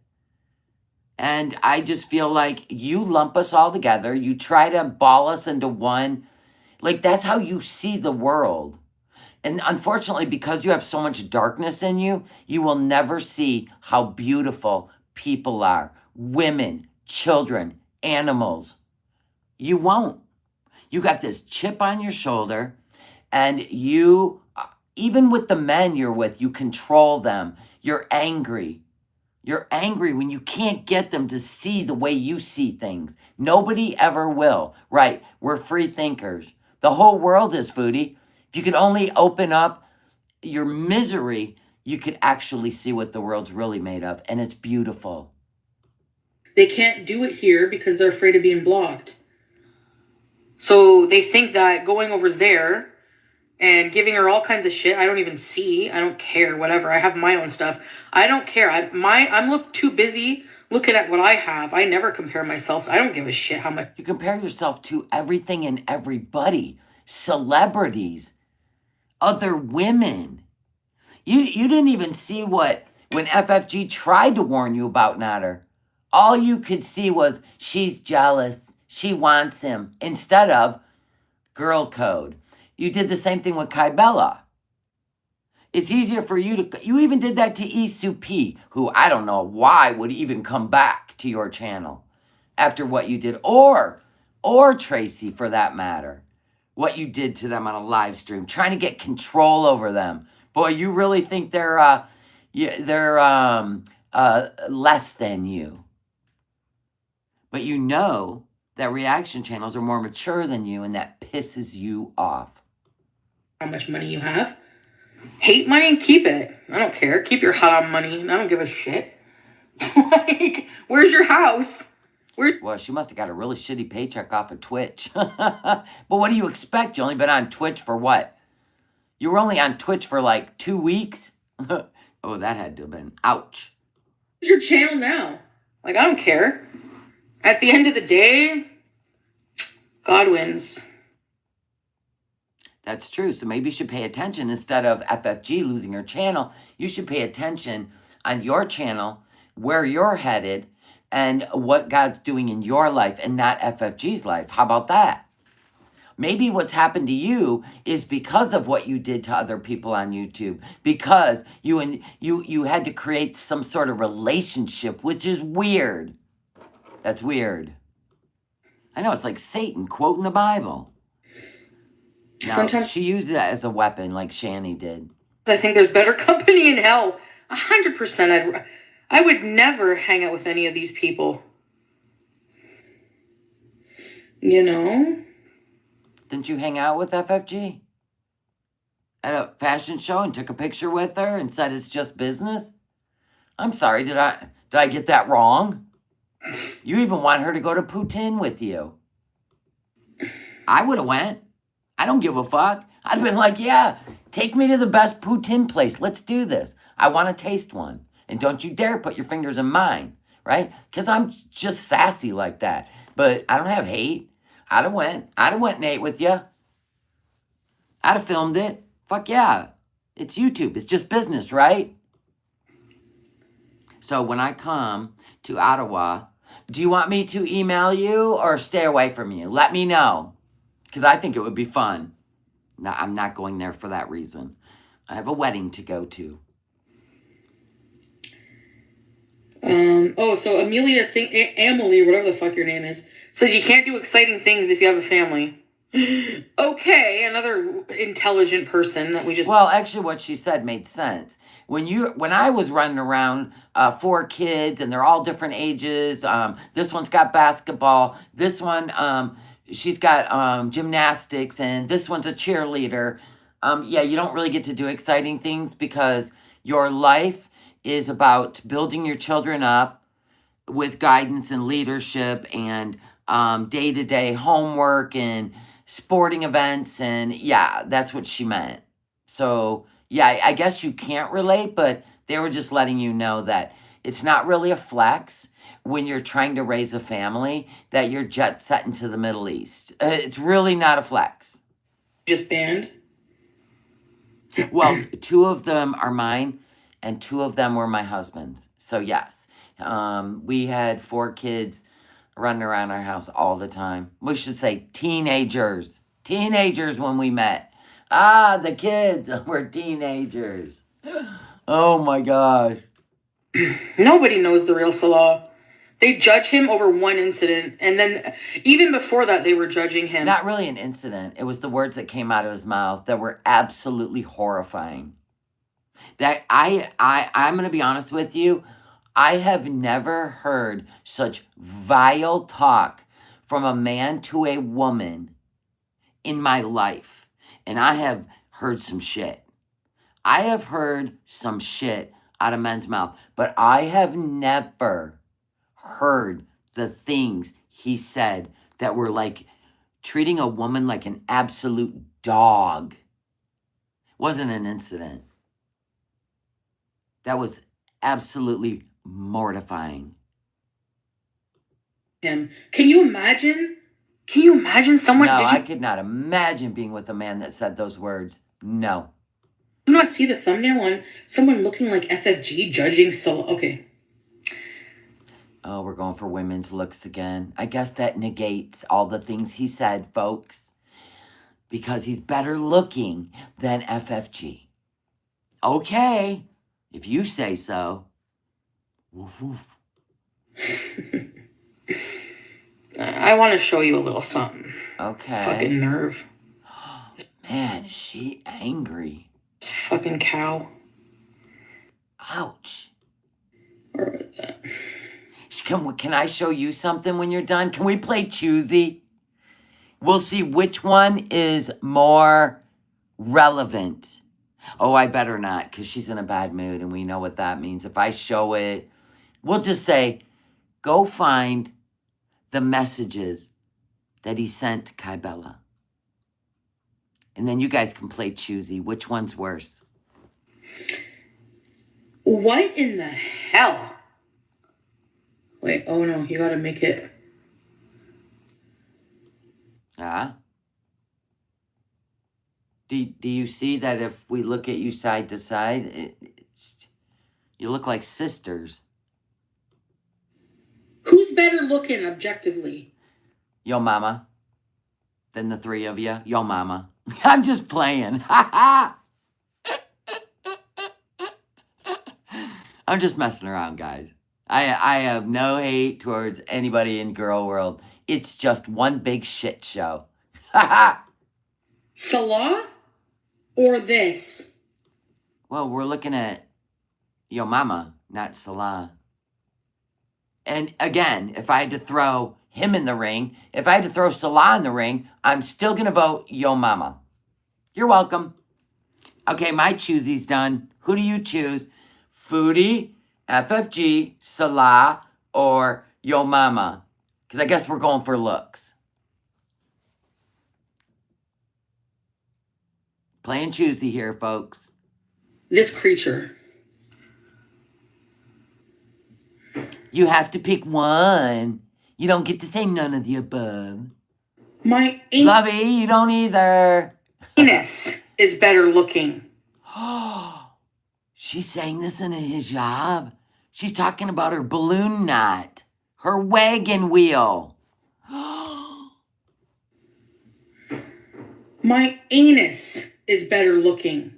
And I just feel like you lump us all together. You try to ball us into one. Like, that's how you see the world. And unfortunately, because you have so much darkness in you, you will never see how beautiful people are. Women, children, animals. You won't. You got this chip on your shoulder, and you, even with the men you're with, you control them. You're angry. You're angry when you can't get them to see the way you see things. Nobody ever will. Right? We're free thinkers. The whole world is, Foodie. If you could only open up your misery, you could actually see what the world's really made of, and it's beautiful. They can't do it here because they're afraid of being blocked. So they think that going over there and giving her all kinds of shit, I don't even see. I don't care. Whatever. I have my own stuff. I don't care. I'm too busy looking at what I have. I never compare myself. I don't give a shit how much. You compare yourself to everything and everybody, celebrities, other women. You didn't even see when FFG tried to warn you about Nader. All you could see was she's jealous. She wants him, instead of girl code. You did the same thing with Kai Bella. It's easier for you even did that to Isu P, who I don't know why would even come back to your channel after what you did, or Tracy for that matter, what you did to them on a live stream, trying to get control over them. Boy, you really think they're less than you. But you know that reaction channels are more mature than you, and that pisses you off. How much money you have. Hate money? Keep it. I don't care. Keep your haram money. I don't give a shit. Like, where's your house? Well, she must have got a really shitty paycheck off of Twitch. But what do you expect? You only been on Twitch for what? You were only on Twitch for like 2 weeks? Oh, that had to have been. Ouch. Where's your channel now? Like, I don't care. At the end of the day, God wins. That's true. So maybe you should pay attention. Instead of FFG losing her channel, you should pay attention on your channel, where you're headed, and what God's doing in your life and not FFG's life. How about that? Maybe what's happened to you is because of what you did to other people on YouTube, because you had to create some sort of relationship, which is weird. That's weird. I know, it's like Satan quoting the Bible. Now, sometimes she used it as a weapon like Shani did. I think there's better company in hell. 100%. I would never hang out with any of these people. You know? Didn't you hang out with FFG? At a fashion show and took a picture with her and said it's just business? I'm sorry, did I get that wrong? You even want her to go to Putin with you. I would have went. I don't give a fuck. I'd have been like, yeah, take me to the best Putin place. Let's do this. I want to taste one. And don't you dare put your fingers in mine, right? Because I'm just sassy like that. But I don't have hate. I'd have went and ate with you. I'd have filmed it. Fuck yeah. It's YouTube. It's just business, right? So when I come to Ottawa, do you want me to email you or stay away from you? Let me know. Because I think it would be fun. No, I'm not going there for that reason. I have a wedding to go to. So Amelie, whatever the fuck your name is, says you can't do exciting things if you have a family. Okay, another intelligent person that we just... Well, actually what she said made sense. When I was running around 4 kids, and they're all different ages, this one's got basketball, this one, she's got gymnastics, and this one's a cheerleader. Yeah, you don't really get to do exciting things because your life is about building your children up with guidance and leadership and day-to-day homework and sporting events. And yeah, that's what she meant. So yeah, I guess you can't relate, but they were just letting you know that it's not really a flex. when you're trying to raise a family that you're jet setting to the Middle East. It's really not a flex. Just banned? Well, 2 of them are mine, and 2 of them were my husband's. So yes, we had 4 kids running around our house all the time. We should say teenagers. Teenagers when we met. The kids were teenagers. Oh my gosh. Nobody knows the real Salah. They judge him over one incident, and then even before that, they were judging him. Not really an incident. It was the words that came out of his mouth that were absolutely horrifying. That I'm going to be honest with you. I have never heard such vile talk from a man to a woman in my life. And I have heard some shit. I have heard some shit out of men's mouth. But I have never heard the things he said that were like treating a woman like an absolute dog. Wasn't an incident. That was absolutely mortifying. Him. Can you imagine? Can you imagine someone? No, I could not imagine being with a man that said those words. No. Did you not see the thumbnail on someone looking like FFG judging Salah? Okay. Oh, we're going for women's looks again. I guess that negates all the things he said, folks. Because he's better looking than FFG. Okay, if you say so. Woof, woof. I want to show you a little something. Okay. Fucking nerve. Man, is she angry? Fucking cow. Ouch. Where was that? Can I show you something when you're done? Can we play Choosy? We'll see which one is more relevant. Oh, I better not, because she's in a bad mood, and we know what that means. If I show it, we'll just say, go find the messages that he sent to Kybella. And then you guys can play Choosy. Which one's worse? What in the hell? Wait, oh no, you gotta make it. Do you see that if we look at you side to side, you look like sisters? Who's better looking objectively? Yo mama. Than the 3 of you? Yo mama. I'm just playing. I'm just messing around, guys. I have no hate towards anybody in girl world. It's just one big shit show. Salah or this? Well, we're looking at Yo Mama, not Salah. And again, if I had to throw him in the ring, if I had to throw Salah in the ring, I'm still going to vote Yo Mama. You're welcome. Okay, my Choosy's done. Who do you choose? Foodie, FFG, Salah, or Yo Mama? Because I guess we're going for looks. Playing Choosy here, folks. This creature. You have to pick one. You don't get to say none of the above. My Lovey, you don't either. anus is better looking. She's saying this in a hijab. She's talking about her balloon knot. Her wagon wheel. My anus is better looking.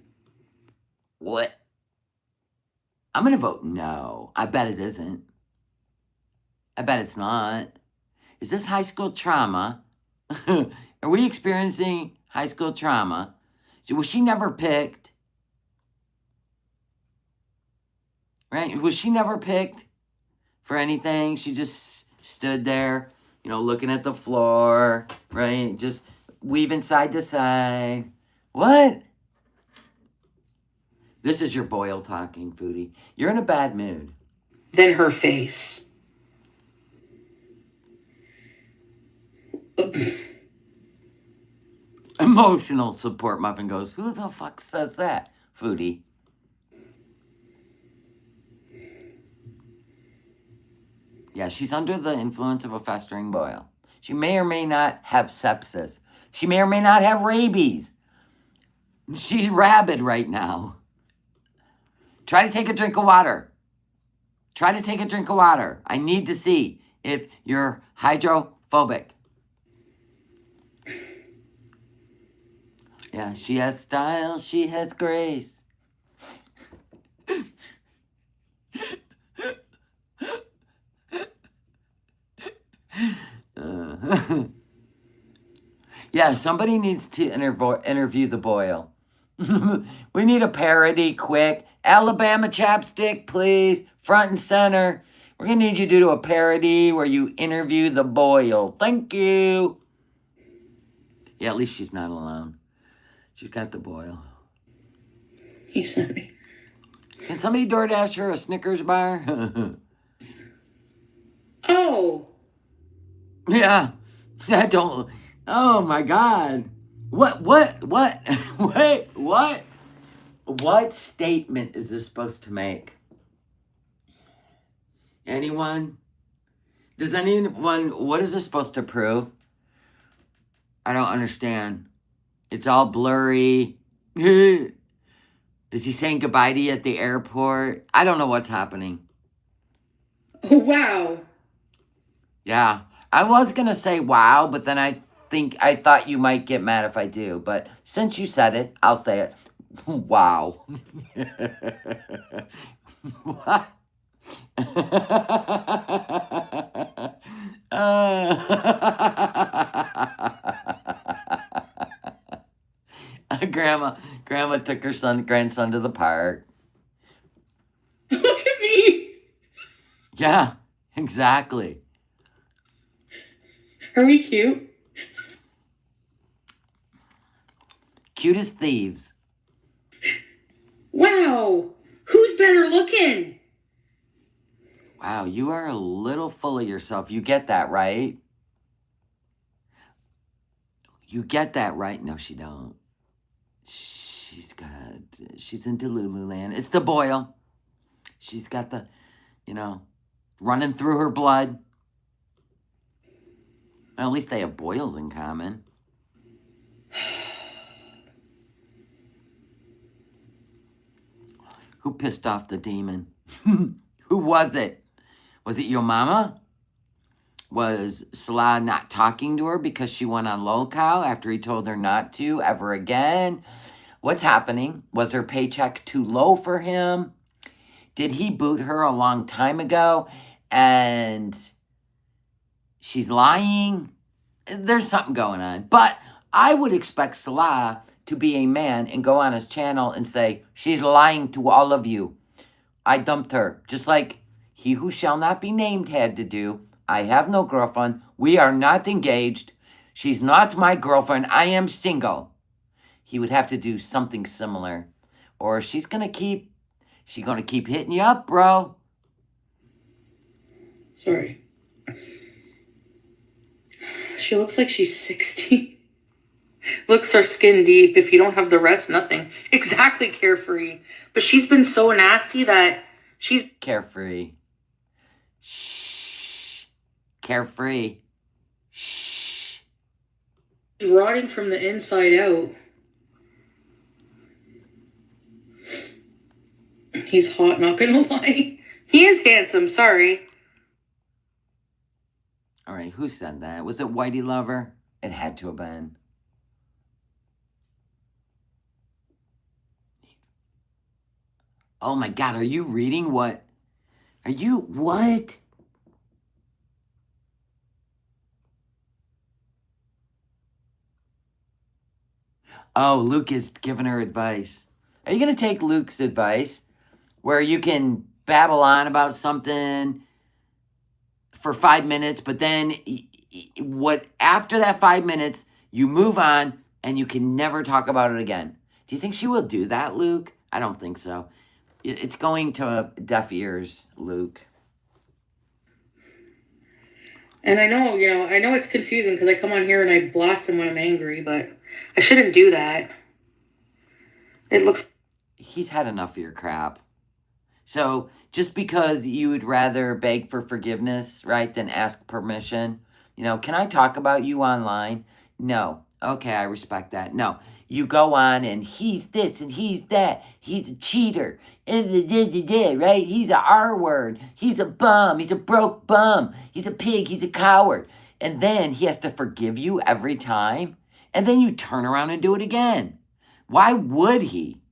What? I'm going to vote no. I bet it isn't. I bet it's not. Is this high school trauma? Are we experiencing high school trauma? Was she never picked? Right? Was she never picked for anything? She just stood there, looking at the floor, right? Just weaving side to side. What? This is your Boyle talking, Foodie. You're in a bad mood. Then her face. Emotional support muffin goes, who the fuck says that? Foodie. Yeah, Yeah, she's under the influence of a festering boil. She may or may not have sepsis. She may or may not have rabies. She's rabid right now. Try to take a drink of water. Try to take a drink of water. I need to see if you're hydrophobic. Yeah, she has style. She has grace. Yeah, somebody needs to interview the boil. We need a parody, quick. Alabama chapstick, please. Front and center. We're going to need you to do a parody where you interview the boil. Thank you. Yeah, at least she's not alone. She's got the boil. He sent me. Can somebody DoorDash her a Snickers bar? Oh. Yeah. I don't. Oh my God. What? Wait, what? What statement is this supposed to make? Anyone? Does anyone, what is this supposed to prove? I don't understand. It's all blurry. Is he saying goodbye to you at the airport? I don't know what's happening. Oh, wow. Yeah. I was going to say wow, but then I thought you might get mad if I do. But since you said it, I'll say it. Wow. What? Grandma took her grandson to the park. Look at me. Yeah, exactly. Are we cute? Cute as thieves. Wow. Who's better looking? Wow, you are a little full of yourself. You get that, right? You get that, right? No, she don't. She's into Lululand. It's the boil. She's got the, running through her blood. Well, at least they have boils in common. Who pissed off the demon? Who was it? Was it your mama? Was Salah not talking to her because she went on lolcow after he told her not to ever again? What's happening? Was her paycheck too low for him? Did he boot her a long time ago and she's lying? There's something going on. But I would expect Salah to be a man and go on his channel and say, she's lying to all of you. I dumped her. Just like he who shall not be named had to do. I have no girlfriend. We are not engaged. She's not my girlfriend. I am single. He would have to do something similar. Or she's going to keep hitting you up, bro. Sorry. She looks like she's 60. Looks are skin deep. If you don't have the rest, nothing. Exactly, carefree. But she's been so nasty that she's... Carefree. Shh. Carefree. Shh. rotting from the inside out. He's hot, not gonna lie. He is handsome, sorry. All right, who said that? Was it Whitey Lover? It had to have been. Oh my God, are you reading what? What? Oh, Luke is giving her advice. Are you going to take Luke's advice where you can babble on about something for 5 minutes, but then after that 5 minutes, you move on and you can never talk about it again? Do you think she will do that, Luke? I don't think so. It's going to deaf ears, Luke. And I know it's confusing because I come on here and I blast him when I'm angry, but I shouldn't do that. It looks... He's had enough of your crap. So just because you would rather beg for forgiveness, right, than ask permission, can I talk about you online? No. Okay, I respect that. No. You go on and he's this and he's that. He's a cheater. Right? He's a R word. He's a bum. He's a broke bum. He's a pig. He's a coward. And then he has to forgive you every time. And then you turn around and do it again. Why would he?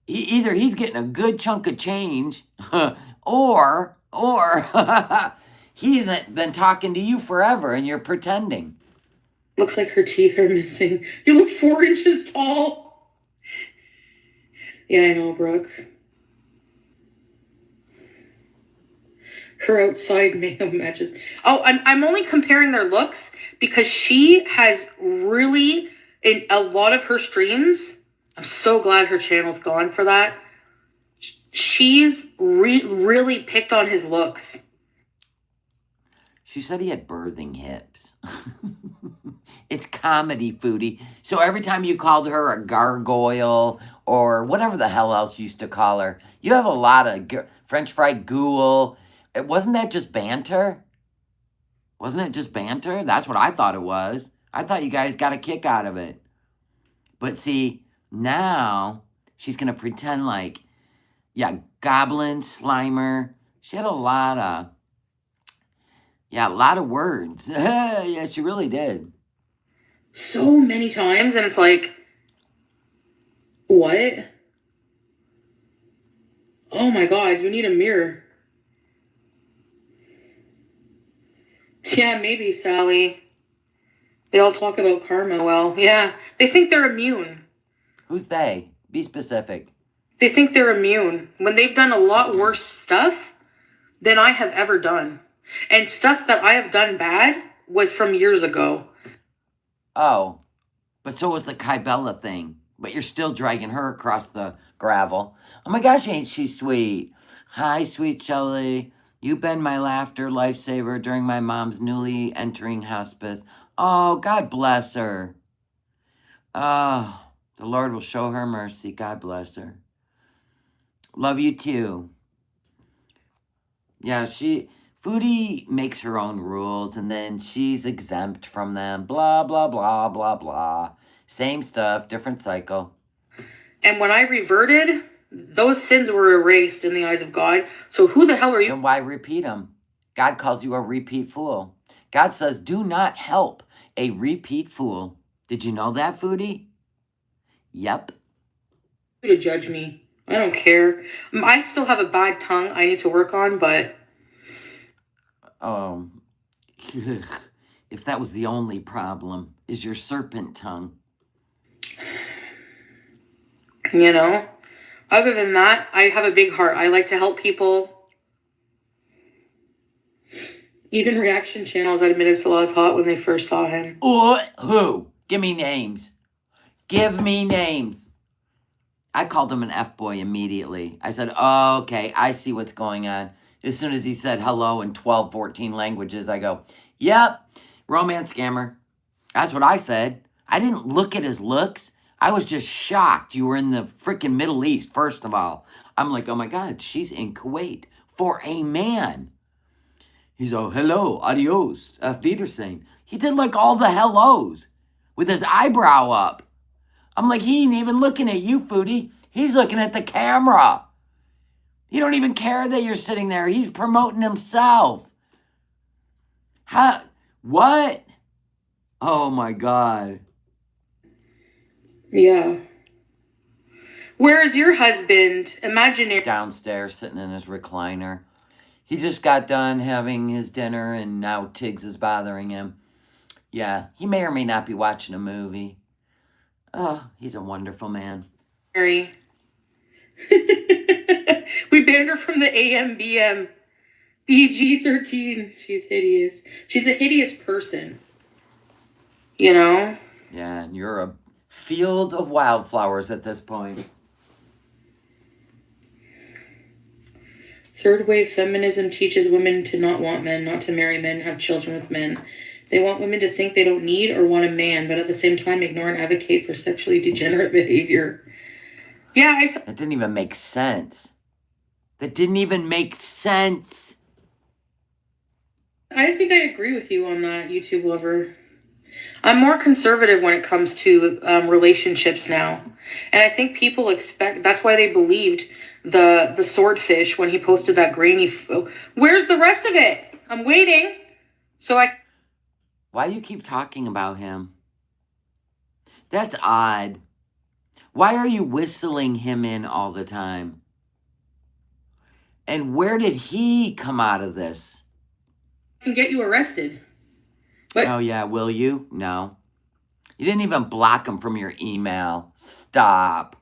Either he's getting a good chunk of change, or he's been talking to you forever and you're pretending. Looks like her teeth are missing. You look 4 inches tall. Yeah, I know, Brooke. Her outside makeup matches. Oh, I'm only comparing their looks because she has really, in a lot of her streams, I'm so glad her channel's gone for that. She's really picked on his looks. She said he had birthing hips. It's comedy, Foodie. So every time you called her a gargoyle or whatever the hell else you used to call her, you have a lot of French fried ghoul. Wasn't that just banter? Wasn't it just banter? That's what I thought it was. I thought you guys got a kick out of it. But see, now she's going to pretend like, goblin, slimer. She had a lot of words. Yeah, she really did. So many times, and it's like, what? Oh my God, you need a mirror. Yeah, maybe, Sally. They all talk about karma. Well, yeah, they think they're immune. Who's they? Be specific. They think they're immune when they've done a lot worse stuff than I have ever done. And stuff that I have done bad was from years ago. Oh, but so was the Kybella thing. But you're still dragging her across the gravel. Oh my gosh, ain't she sweet? Hi, sweet Shelley. You've been my laughter lifesaver during my mom's newly entering hospice. Oh, God bless her. Oh, the Lord will show her mercy. God bless her. Love you too. Yeah, Foodie makes her own rules and then she's exempt from them. Blah, blah, blah, blah, blah. Same stuff, different cycle. And when I reverted, those sins were erased in the eyes of God. So who the hell are you? Then why repeat them? God calls you a repeat fool. God says, do not help a repeat fool. Did you know that, Foodie? Yep. To judge me. I don't care. I still have a bad tongue I need to work on, but... If that was the only problem, is your serpent tongue. You know? Other than that, I have a big heart. I like to help people. Even reaction channels admitted Salah is hot when they first saw him. Who? Give me names. Give me names. I called him an F-boy immediately. I said, oh, okay, I see what's going on. As soon as he said hello in 12, 14 languages, I go, yep, romance scammer. That's what I said. I didn't look at his looks. I was just shocked you were in the freaking Middle East, first of all. I'm like, oh my God, she's in Kuwait for a man. He's all, hello, adios, auf Wiedersehen. He did like all the hellos with his eyebrow up. I'm like, he ain't even looking at you, Foodie. He's looking at the camera. He don't even care that you're sitting there. He's promoting himself. What? Oh my God. Yeah. Where is your husband? Imaginary. Downstairs, sitting in his recliner. He just got done having his dinner and now Tiggs is bothering him. Yeah, he may or may not be watching a movie. Oh, he's a wonderful man. Mary. We banned her from the AMBM. PG-13. She's hideous. She's a hideous person. You know? Yeah, and you're a field of wildflowers at this point. Third wave feminism teaches women to not want men, not to marry men, have children with men. They want women to think they don't need or want a man, but at the same time ignore and advocate for sexually degenerate behavior. Yeah, That didn't even make sense. that didn't even make sense. I think I agree with you on that, YouTube lover. I'm more conservative when it comes to relationships now, and I think people expect. That's why they believed the swordfish when he posted that grainy. Where's the rest of it? I'm waiting. So I. Why do you keep talking about him? That's odd. Why are you whistling him in all the time? And where did he come out of this? Can get you arrested. But oh, yeah, will you? No. You didn't even block him from your email. Stop.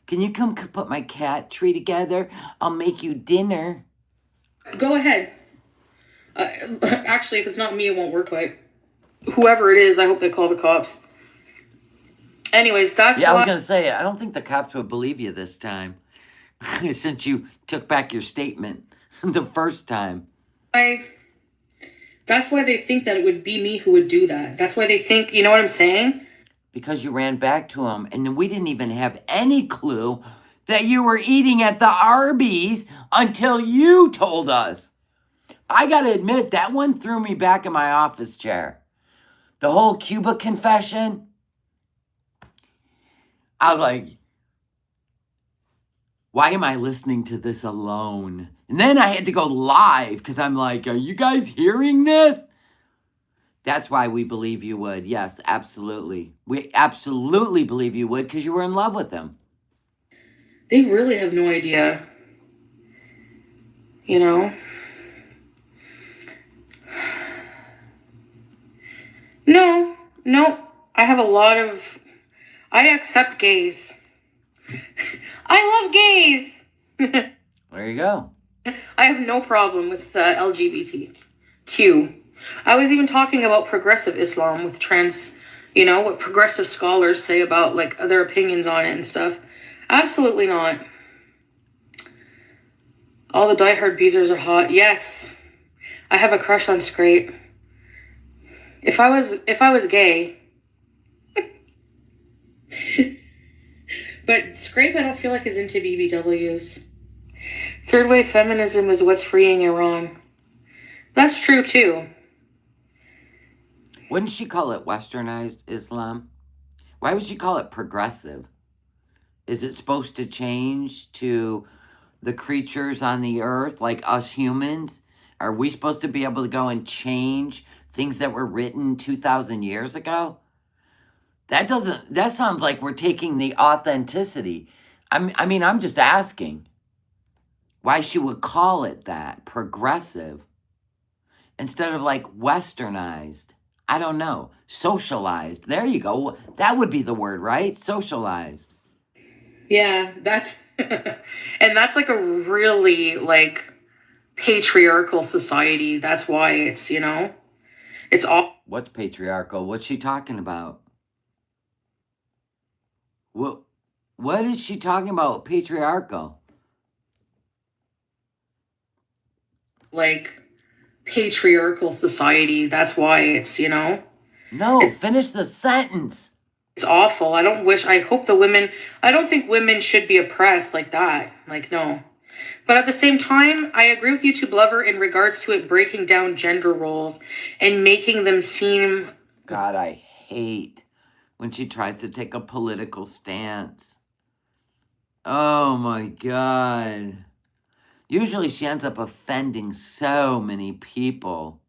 Can you come put my cat tree together? I'll make you dinner. Go ahead. Actually, if it's not me, it won't work, but whoever it is, I hope they call the cops. Anyways, that's yeah, I was going to say, I don't think the cops would believe you this time. Since you took back your statement the first time. That's why they think that it would be me who would do that. That's why they think, you know what I'm saying? Because you ran back to him, and we didn't even have any clue that you were eating at the Arby's until you told us. I gotta admit, that one threw me back in my office chair. The whole Cuba confession. I was like, why am I listening to this alone? And then I had to go live because I'm like, are you guys hearing this? That's why we believe you would. Yes, absolutely. We absolutely believe you would because you were in love with him. They really have no idea. You know? No. I have a lot of... I accept gays. I love gays. There you go. I have no problem with LGBTQ. I was even talking about progressive Islam with trans, what progressive scholars say about like their opinions on it and stuff. Absolutely not. All the diehard Beezers are hot. Yes. I have a crush on Scrape. If I was gay. But Scrape I don't feel like is into BBWs. Third wave feminism is what's freeing Iran. That's true too. Wouldn't she call it westernized Islam? Why would she call it progressive? Is it supposed to change to the creatures on the earth, like us humans? Are we supposed to be able to go and change things that were written 2,000 years ago? That sounds like we're taking the authenticity. I'm just asking why she would call it that, progressive, instead of like westernized. I don't know. Socialized. There you go. That would be the word, right? Socialized. Yeah, that's... and that's like a really like patriarchal society. That's why it's, it's all... What's patriarchal? What's she talking about? What is she talking about, patriarchal? Like patriarchal society. That's why it's, No, finish the sentence. It's awful. I don't think women should be oppressed like that. Like, no. But at the same time, I agree with YouTube Lover in regards to it breaking down gender roles and making them seem... God, I hate when she tries to take a political stance. Oh my God. Usually she ends up offending so many people.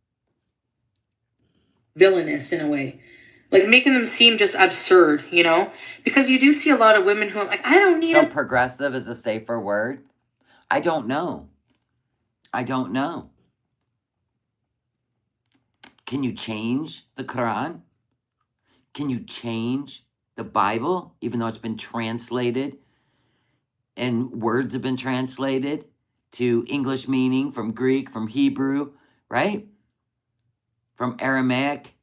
Villainous in a way. Like making them seem just absurd, Because you do see a lot of women who are like, I don't need... So progressive is a safer word? I don't know. Can you change the Quran? Can you change the Bible, even though it's been translated and words have been translated to English meaning from Greek, from Hebrew, right? From Aramaic?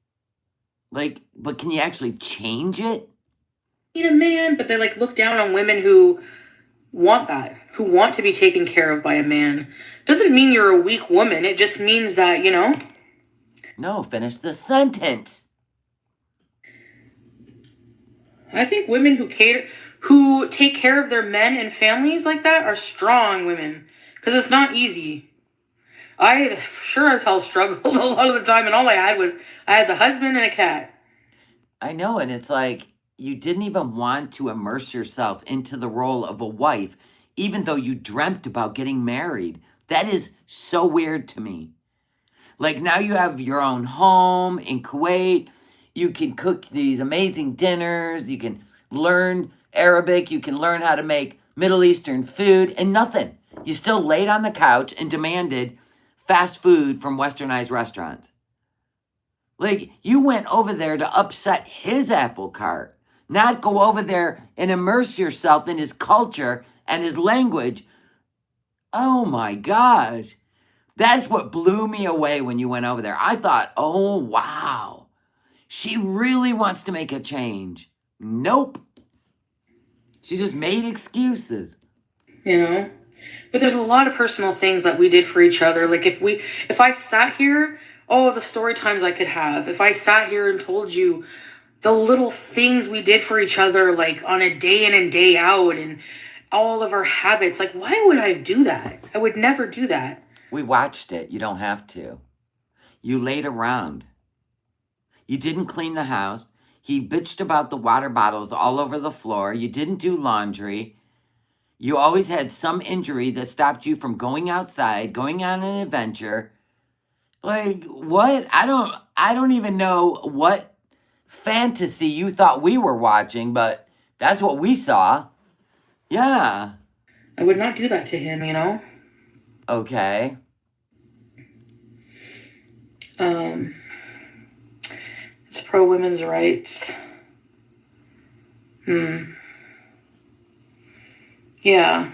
But can you actually change it? Need a man, but they like look down on women who want that, who want to be taken care of by a man. Doesn't mean you're a weak woman. It just means that, No, finish the sentence. I think women who take care of their men and families like that are strong women. Because it's not easy. I sure as hell struggled a lot of the time, and all I had the husband and a cat. I know, and it's like you didn't even want to immerse yourself into the role of a wife, even though you dreamt about getting married. That is so weird to me. Like now you have your own home in Kuwait. You can cook these amazing dinners. You can learn Arabic. You can learn how to make Middle Eastern food and nothing. You still laid on the couch and demanded fast food from westernized restaurants. Like you went over there to upset his apple cart, not go over there and immerse yourself in his culture and his language. Oh my gosh. That's what blew me away when you went over there. I thought, oh, wow, she really wants to make a change. Nope. She just made excuses. You know? But there's a lot of personal things that we did for each other. Like if I sat here, oh, the story times I could have. If I sat here and told you the little things we did for each other, like on a day in and day out, and all of our habits, like why would I do that? I would never do that. We watched it. You don't have to. You laid around. You didn't clean the house. He bitched about the water bottles all over the floor. You didn't do laundry. You always had some injury that stopped you from going outside, going on an adventure. Like, what? I don't even know what fantasy you thought we were watching, but that's what we saw. Yeah. I would not do that to him, you know? Okay. It's pro women's rights. Yeah.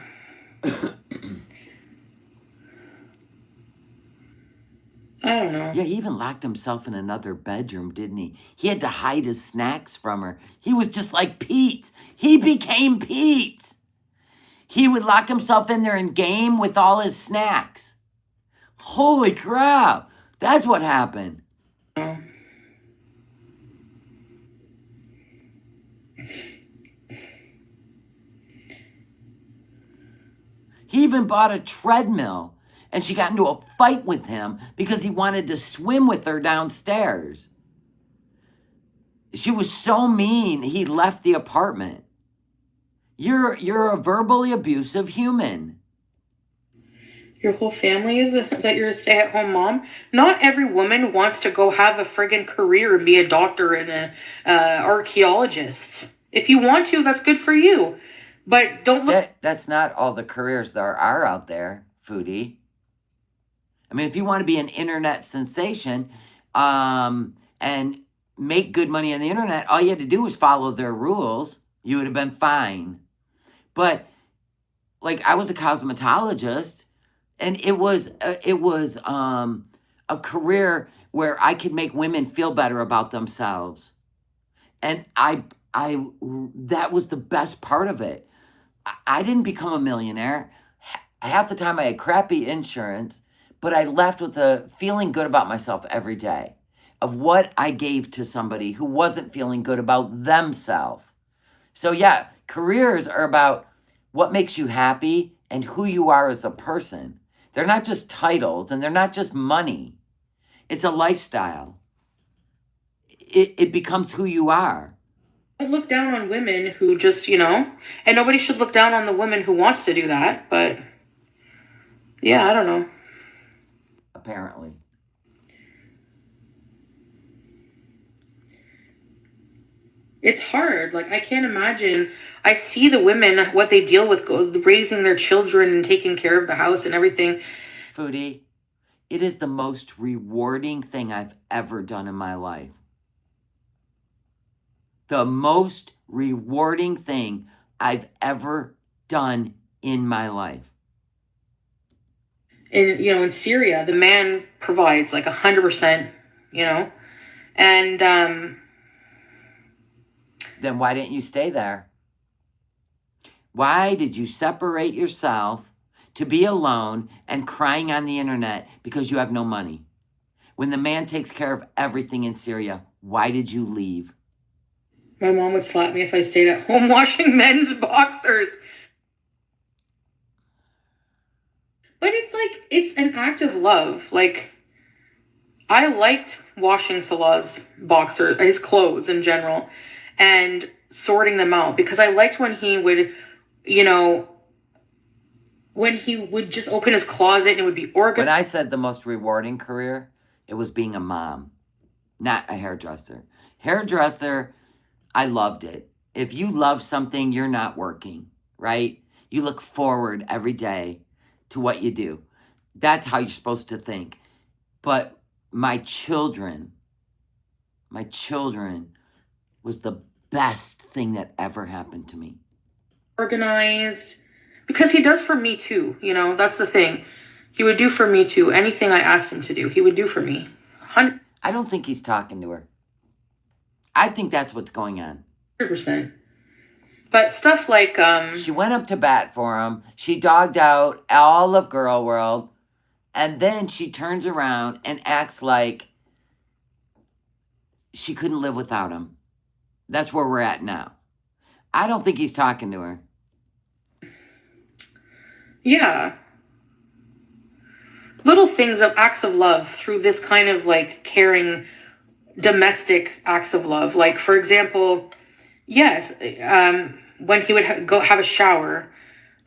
I don't know. Yeah, he even locked himself in another bedroom, didn't he? He had to hide his snacks from her. He was just like Pete. He became Pete. He would lock himself in there and game with all his snacks. Holy crap. That's what happened. Oh. He even bought a treadmill, and she got into a fight with him because he wanted to swim with her downstairs. She was so mean, he left the apartment. You're a verbally abusive human. Your whole family is that you're a stay-at-home mom? Not every woman wants to go have a friggin' career and be a doctor and an archaeologist. If you want to, that's good for you. But don't look... That's not all the careers there are out there, Foodie. I mean, if you want to be an internet sensation and make good money on the internet, all you had to do was follow their rules. You would have been fine. But, like, I was a cosmetologist, and it was a career where I could make women feel better about themselves. And that was the best part of it. I didn't become a millionaire. Half the time I had crappy insurance, but I left with a feeling good about myself every day of what I gave to somebody who wasn't feeling good about themselves. So yeah, careers are about what makes you happy and who you are as a person. They're not just titles and they're not just money. It's a lifestyle. It becomes who you are. Don't look down on women who just, and nobody should look down on the woman who wants to do that, but yeah, I don't know. Apparently. It's hard. Like, I can't imagine. I see the women, what they deal with, raising their children and taking care of the house and everything. Foodie, it is the most rewarding thing I've ever done in my life. The most rewarding thing I've ever done in my life. And, in Syria, the man provides like 100%, and, then why didn't you stay there? Why did you separate yourself to be alone and crying on the internet because you have no money? When the man takes care of everything in Syria, why did you leave? My mom would slap me if I stayed at home washing men's boxers. But it's like, it's an act of love. Like, I liked washing Salah's boxers, his clothes in general, and sorting them out because I liked when he would, you know, when he would just open his closet and it would be organized. When I said the most rewarding career, it was being a mom, not a hairdresser. Hairdresser, I loved it. If you love something, you're not working, right? You look forward every day to what you do. That's how you're supposed to think. But my children was the best thing that ever happened to me. Organized, because he does for me too, you know, that's the thing. He would do for me too. Anything I asked him to do, he would do for me. 100%. I don't think he's talking to her. I think that's what's going on. 100%. But stuff like she went up to bat for him. She dogged out all of Girl World. And then she turns around and acts like she couldn't live without him. That's where we're at now. I don't think he's talking to her. Yeah. Little things of acts of love through this kind of like caring domestic acts of love. Like, for example, yes, when he would go have a shower,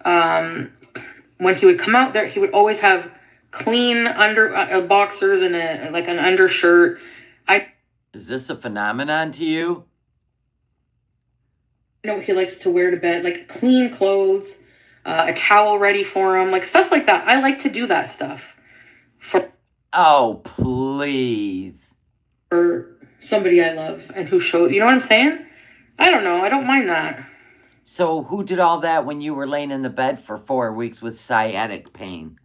when he would come out there, he would always have clean boxers and an undershirt. Is this a phenomenon to you? I know what he likes to wear to bed, like clean clothes, a towel ready for him, like stuff like that. I like to do that stuff oh, please. For somebody I love and who showed, you know what I'm saying? I don't know. I don't mind that. So who did all that when you were laying in the bed for 4 weeks with sciatic pain?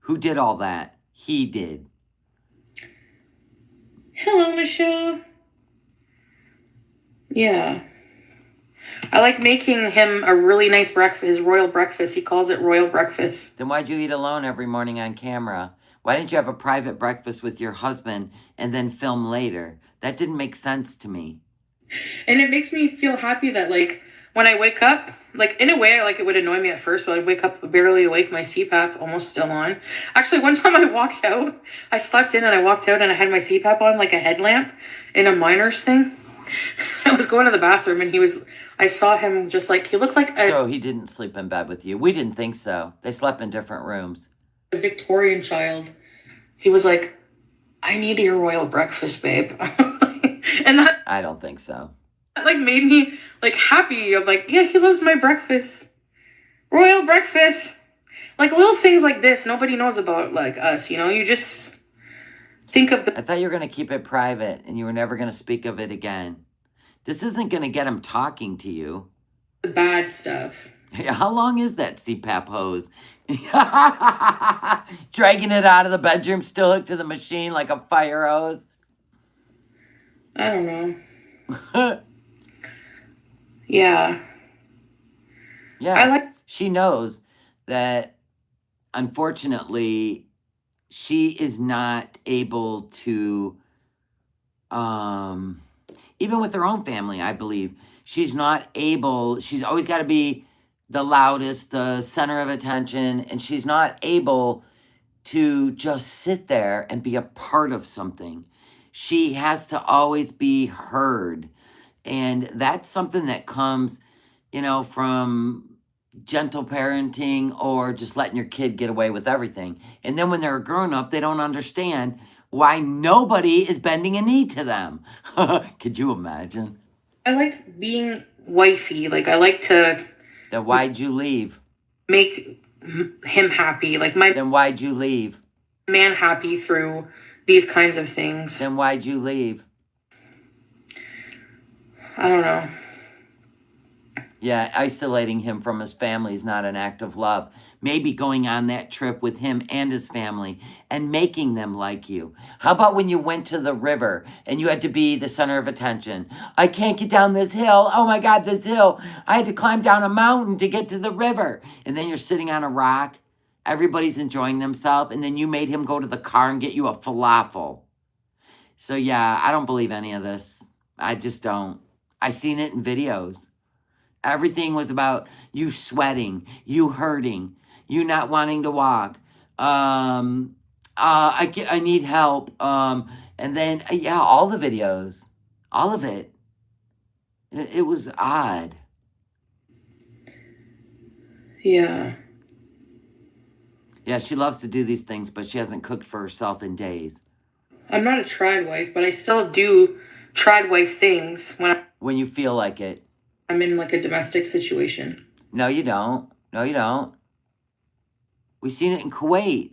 Who did all that? He did. Hello, Michelle. Yeah. I like making him a really nice breakfast, his royal breakfast. He calls it royal breakfast. Then why'd you eat alone every morning on camera? Why didn't you have a private breakfast with your husband and then film later? That didn't make sense to me. And it makes me feel happy that, like, when I wake up, like, in a way, like, it would annoy me at first, but I'd wake up barely awake, my CPAP almost still on. Actually, one time I walked out, I slept in and I walked out and I had my CPAP on, like a headlamp in a miner's thing. I was going to the bathroom and I saw him just like, he looked like So he didn't sleep in bed with you? We didn't think so. They slept in different rooms. A Victorian child. He was like, I need your royal breakfast, babe. And that, I don't think so. That like made me like happy. I'm like, yeah, he loves my breakfast. Royal breakfast. Like little things like this nobody knows about, like us, you know? You just think of I thought you were going to keep it private and you were never going to speak of it again. This isn't going to get him talking to you. The bad stuff. How long is that CPAP hose? Dragging it out of the bedroom, still hooked to the machine like a fire hose? I don't know. Yeah. Yeah. She knows that, unfortunately, she is not able to, even with her own family, I believe, she's always got to be the loudest, the center of attention, and she's not able to just sit there and be a part of something. She has to always be heard. And that's something that comes, from gentle parenting or just letting your kid get away with everything. And then when they're a grown-up, they don't understand why nobody is bending a knee to them. Could you imagine? I like being wifey. Like, I like to... Then why'd you leave? Make him happy. Like, Then why'd you leave? Man happy through these kinds of things. Then why'd you leave? I don't know. Yeah, isolating him from his family is not an act of love. Maybe going on that trip with him and his family and making them like you. How about when you went to the river and you had to be the center of attention? I can't get down this hill. Oh my God, this hill. I had to climb down a mountain to get to the river. And then you're sitting on a rock. Everybody's enjoying themselves. And then you made him go to the car and get you a falafel. So yeah, I don't believe any of this. I just don't. I seen it in videos. Everything was about you sweating, you hurting, you not wanting to walk. I need help. And then, yeah, all the videos, all of it. It was odd. Yeah. Yeah, she loves to do these things, but she hasn't cooked for herself in days. I'm not a trad wife, but I still do trad wife things When you feel like it. I'm in like a domestic situation. No, you don't. No, you don't. We seen it in Kuwait.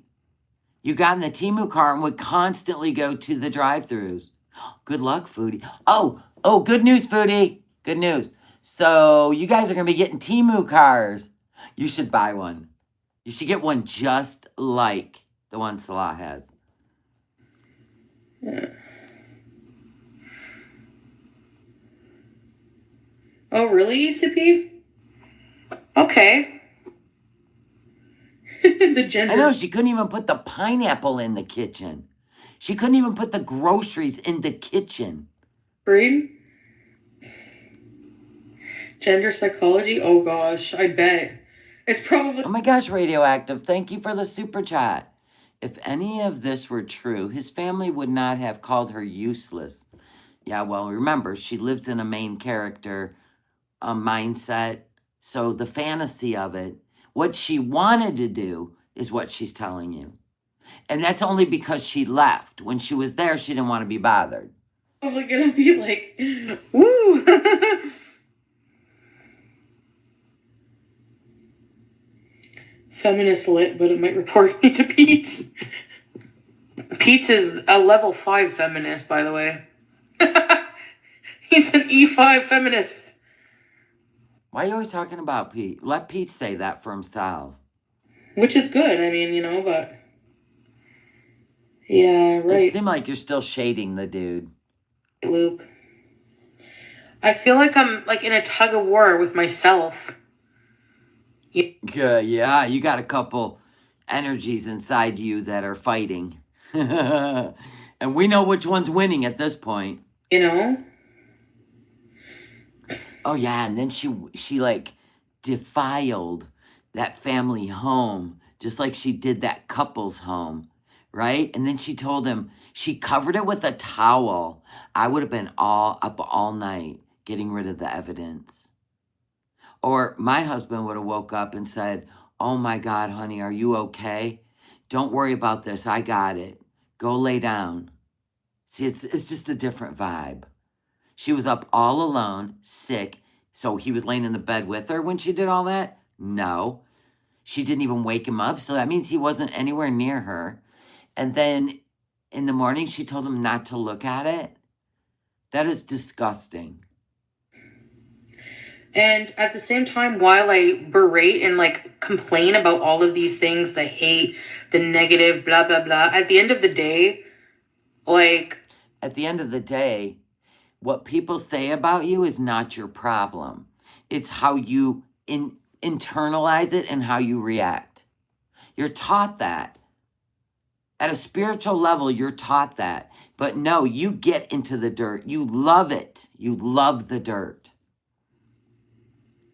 You got in the Temu car and would constantly go to the drive-thrus. Good luck, Foodie. Oh, good news, Foodie. Good news. So you guys are going to be getting Temu cars. You should buy one. You should get one just like the one Salah has. Yeah. Oh, really, ECP? Okay. The gender. I know, she couldn't even put the pineapple in the kitchen. She couldn't even put the groceries in the kitchen. Breed? Gender psychology? Oh gosh, I bet. It's probably... Oh my gosh, Radioactive, thank you for the super chat. If any of this were true, his family would not have called her useless. Yeah, well, remember, she lives in a main character mindset. So the fantasy of it, what she wanted to do is what she's telling you. And that's only because she left. When she was there, she didn't want to be bothered. Probably gonna be like, woo! Feminist lit, but it might report me to Pete's. Pete's is a level 5 feminist, by the way. He's an E5 feminist. Why are you always talking about Pete? Let Pete say that for himself. Which is good, I mean, you know, but... Yeah, right. It seemed like you're still shading the dude. Luke. I feel like I'm like in a tug of war with myself. Yeah, you got a couple energies inside you that are fighting. And we know which one's winning at this point. You know? Oh yeah, and then she like defiled that family home just like she did that couple's home, right? And then she told him she covered it with a towel. I would have been up all night getting rid of the evidence. Or my husband would have woke up and said, "Oh my God, honey, are you okay? Don't worry about this. I got it. Go lay down." See, it's just a different vibe. She was up all alone, sick. So he was laying in the bed with her when she did all that? No. She didn't even wake him up. So that means he wasn't anywhere near her. And then in the morning, she told him not to look at it. That is disgusting. And at the same time, while I berate and like complain about all of these things, the hate, the negative, blah, blah, blah, at the end of the day, like... At the end of the day, what people say about you is not your problem. It's how you internalize it and how you react. You're taught that. At a spiritual level, you're taught that. But no, you get into the dirt. You love it. You love the dirt.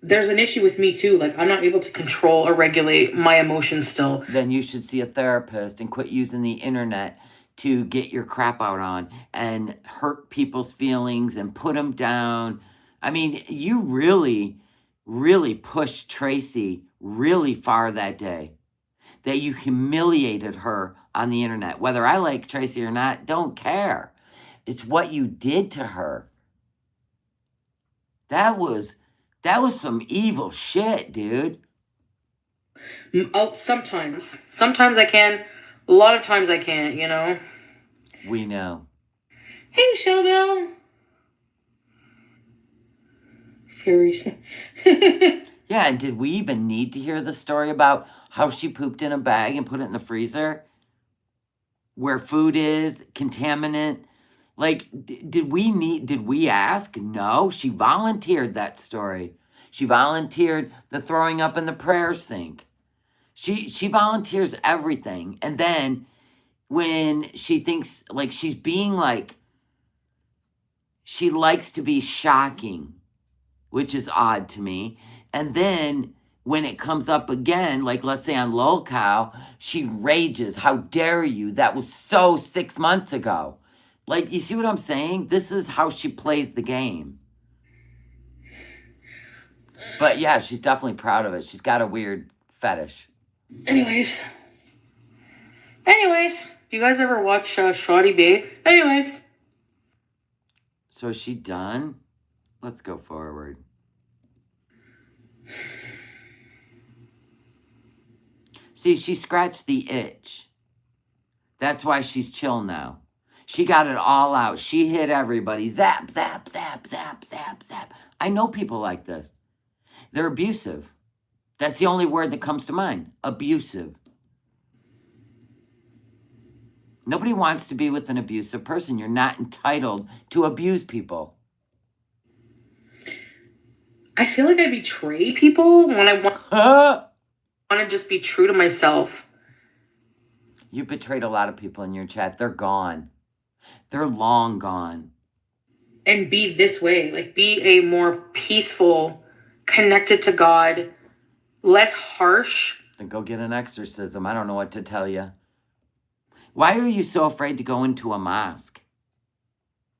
There's an issue with me too. Like, I'm not able to control or regulate my emotions still. Then you should see a therapist and quit using the internet to get your crap out on and hurt people's feelings and put them down. I mean, you really, really pushed Tracy really far that day. That you humiliated her on the internet. Whether I like Tracy or not, don't care. It's what you did to her. That was some evil shit, dude. Oh, sometimes. Sometimes I can. A lot of times I can't, you know? We know. Hey, Showbill. Fairies. Yeah, and did we even need to hear the story about how she pooped in a bag and put it in the freezer? Where food is, contaminant. Like, did we ask? No, she volunteered that story. She volunteered the throwing up in the prayer sink. She volunteers everything. And then when she thinks, like, she's she likes to be shocking, which is odd to me. And then when it comes up again, like let's say on Lol Cow, she rages. How dare you? That was so 6 months ago. Like, you see what I'm saying? This is how she plays the game. But yeah, she's definitely proud of it. She's got a weird fetish. Anyways, do you guys ever watch Shoddy Babe? Anyways. So is she done? Let's go forward. See, she scratched the itch. That's why she's chill now. She got it all out. She hit everybody. Zap, zap, zap, zap, zap, zap. I know people like this. They're abusive. That's the only word that comes to mind. Abusive. Nobody wants to be with an abusive person. You're not entitled to abuse people. I feel like I betray people when I want to just be true to myself. You betrayed a lot of people in your chat. They're gone. They're long gone. And be this way. Like, be a more peaceful, connected to God, less harsh. Then go get an exorcism. I don't know what to tell you. Why are you so afraid to go into a mosque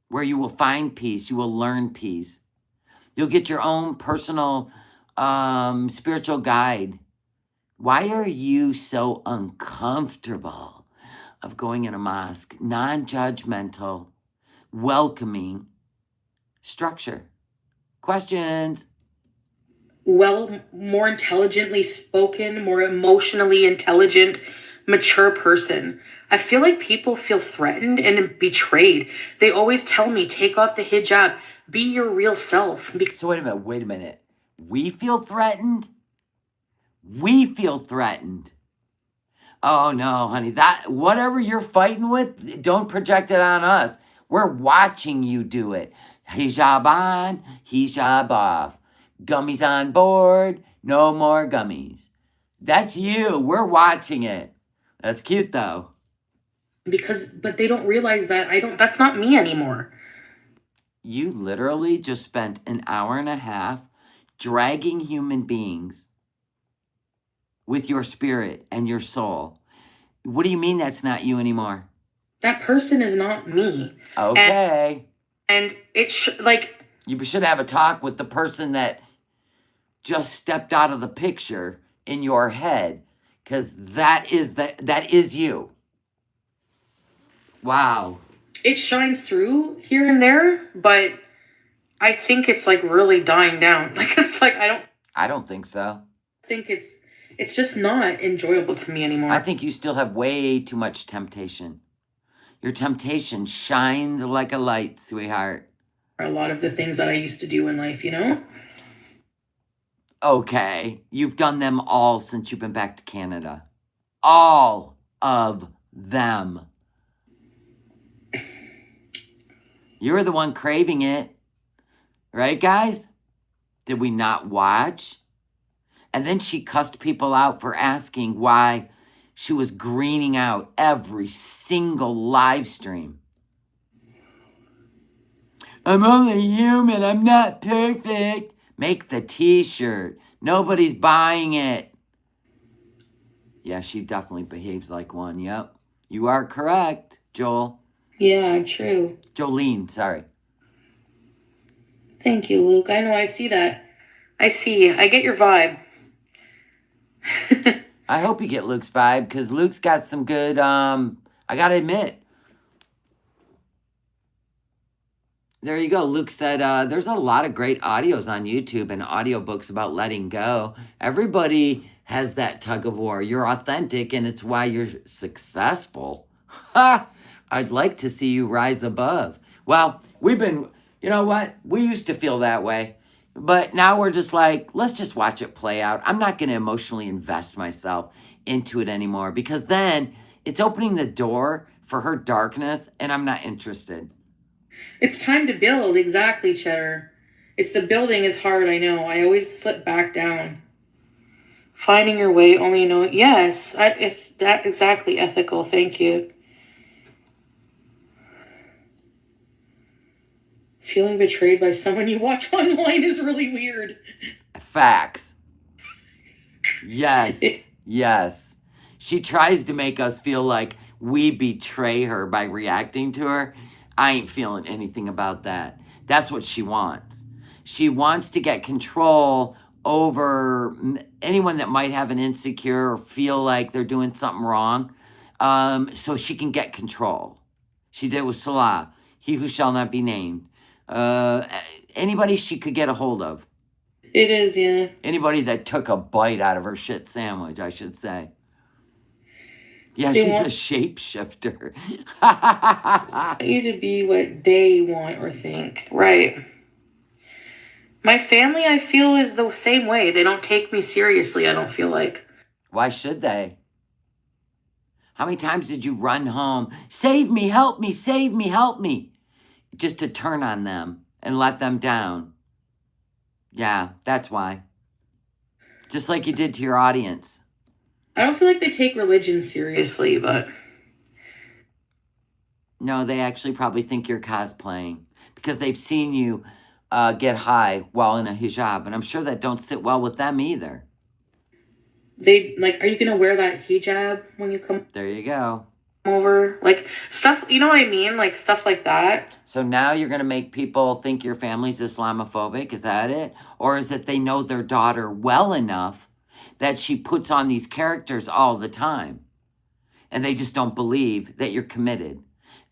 where you will find peace, you will learn peace? You'll get your own personal spiritual guide. Why are you so uncomfortable of going in a mosque? Non-judgmental, welcoming structure. Questions? Well, more intelligently spoken, more emotionally intelligent, mature person. I feel like people feel threatened and betrayed. They always tell me, take off the hijab, be your real self. So wait a minute. We feel threatened? We feel threatened. Oh no, honey, that whatever you're fighting with, don't project it on us. We're watching you do it. Hijab on, hijab off. Gummies on board, no more gummies. That's you. We're watching it. That's cute though. But they don't realize that that's not me anymore. You literally just spent an hour and a half dragging human beings with your spirit and your soul. What do you mean that's not you anymore? That person is not me. Okay. And it you should have a talk with the person that just stepped out of the picture in your head, because that is you. Wow. It shines through here and there, but I think it's like really dying down. Like, it's like I don't think so. I think it's just not enjoyable to me anymore. I think you still have way too much temptation. Your temptation shines like a light, sweetheart. A lot of the things that I used to do in life, you know? Okay, you've done them all since you've been back to Canada. All of them. You're the one craving it. Right, guys? Did we not watch? And then she cussed people out for asking why she was greening out every single live stream. I'm only human. I'm not perfect. Make the t-shirt. Nobody's buying it. Yeah, she definitely behaves like one. Yep. You are correct, Joel. Yeah, true. Jolene, sorry. Thank you, Luke. I know, I see that. I get your vibe. I hope you get Luke's vibe, because Luke's got some good, I gotta admit. There you go. Luke said, there's a lot of great audios on YouTube and audiobooks about letting go. Everybody has that tug of war. You're authentic, and it's why you're successful. Ha! I'd like to see you rise above. Well, you know what? We used to feel that way. But now we're just like, let's just watch it play out. I'm not going to emotionally invest myself into it anymore, because then it's opening the door for her darkness, and I'm not interested. It's time to build. Exactly, Cheddar. It's the building is hard, I know. I always slip back down. Finding your way, only you know it. Yes, if that exactly ethical. Thank you. Feeling betrayed by someone you watch online is really weird. Facts. Yes. Yes. She tries to make us feel like we betray her by reacting to her. I ain't feeling anything about that. That's what she wants. She wants to get control over anyone that might have an insecure or feel like they're doing something wrong, so she can get control. She did it with Salah, he who shall not be named. Anybody she could get a hold of. It is, yeah. Anybody that took a bite out of her shit sandwich, I should say. Yeah, They she's a want shapeshifter. you to be what they want or think. Right. My family, I feel, is the same way. They don't take me seriously, I don't feel like. Why should they? How many times did you run home? Save me, help me, save me, help me. Just to turn on them and let them down. Yeah, that's why. Just like you did to your audience. I don't feel like they take religion seriously, but... No, they actually probably think you're cosplaying because they've seen you get high while in a hijab, and I'm sure that don't sit well with them either. They, like, are you going to wear that hijab when you come There you go. over? Like, stuff, you know what I mean? Like, stuff like that. So now you're going to make people think your family's Islamophobic? Is that it? Or is it they know their daughter well enough that she puts on these characters all the time and they just don't believe that you're committed?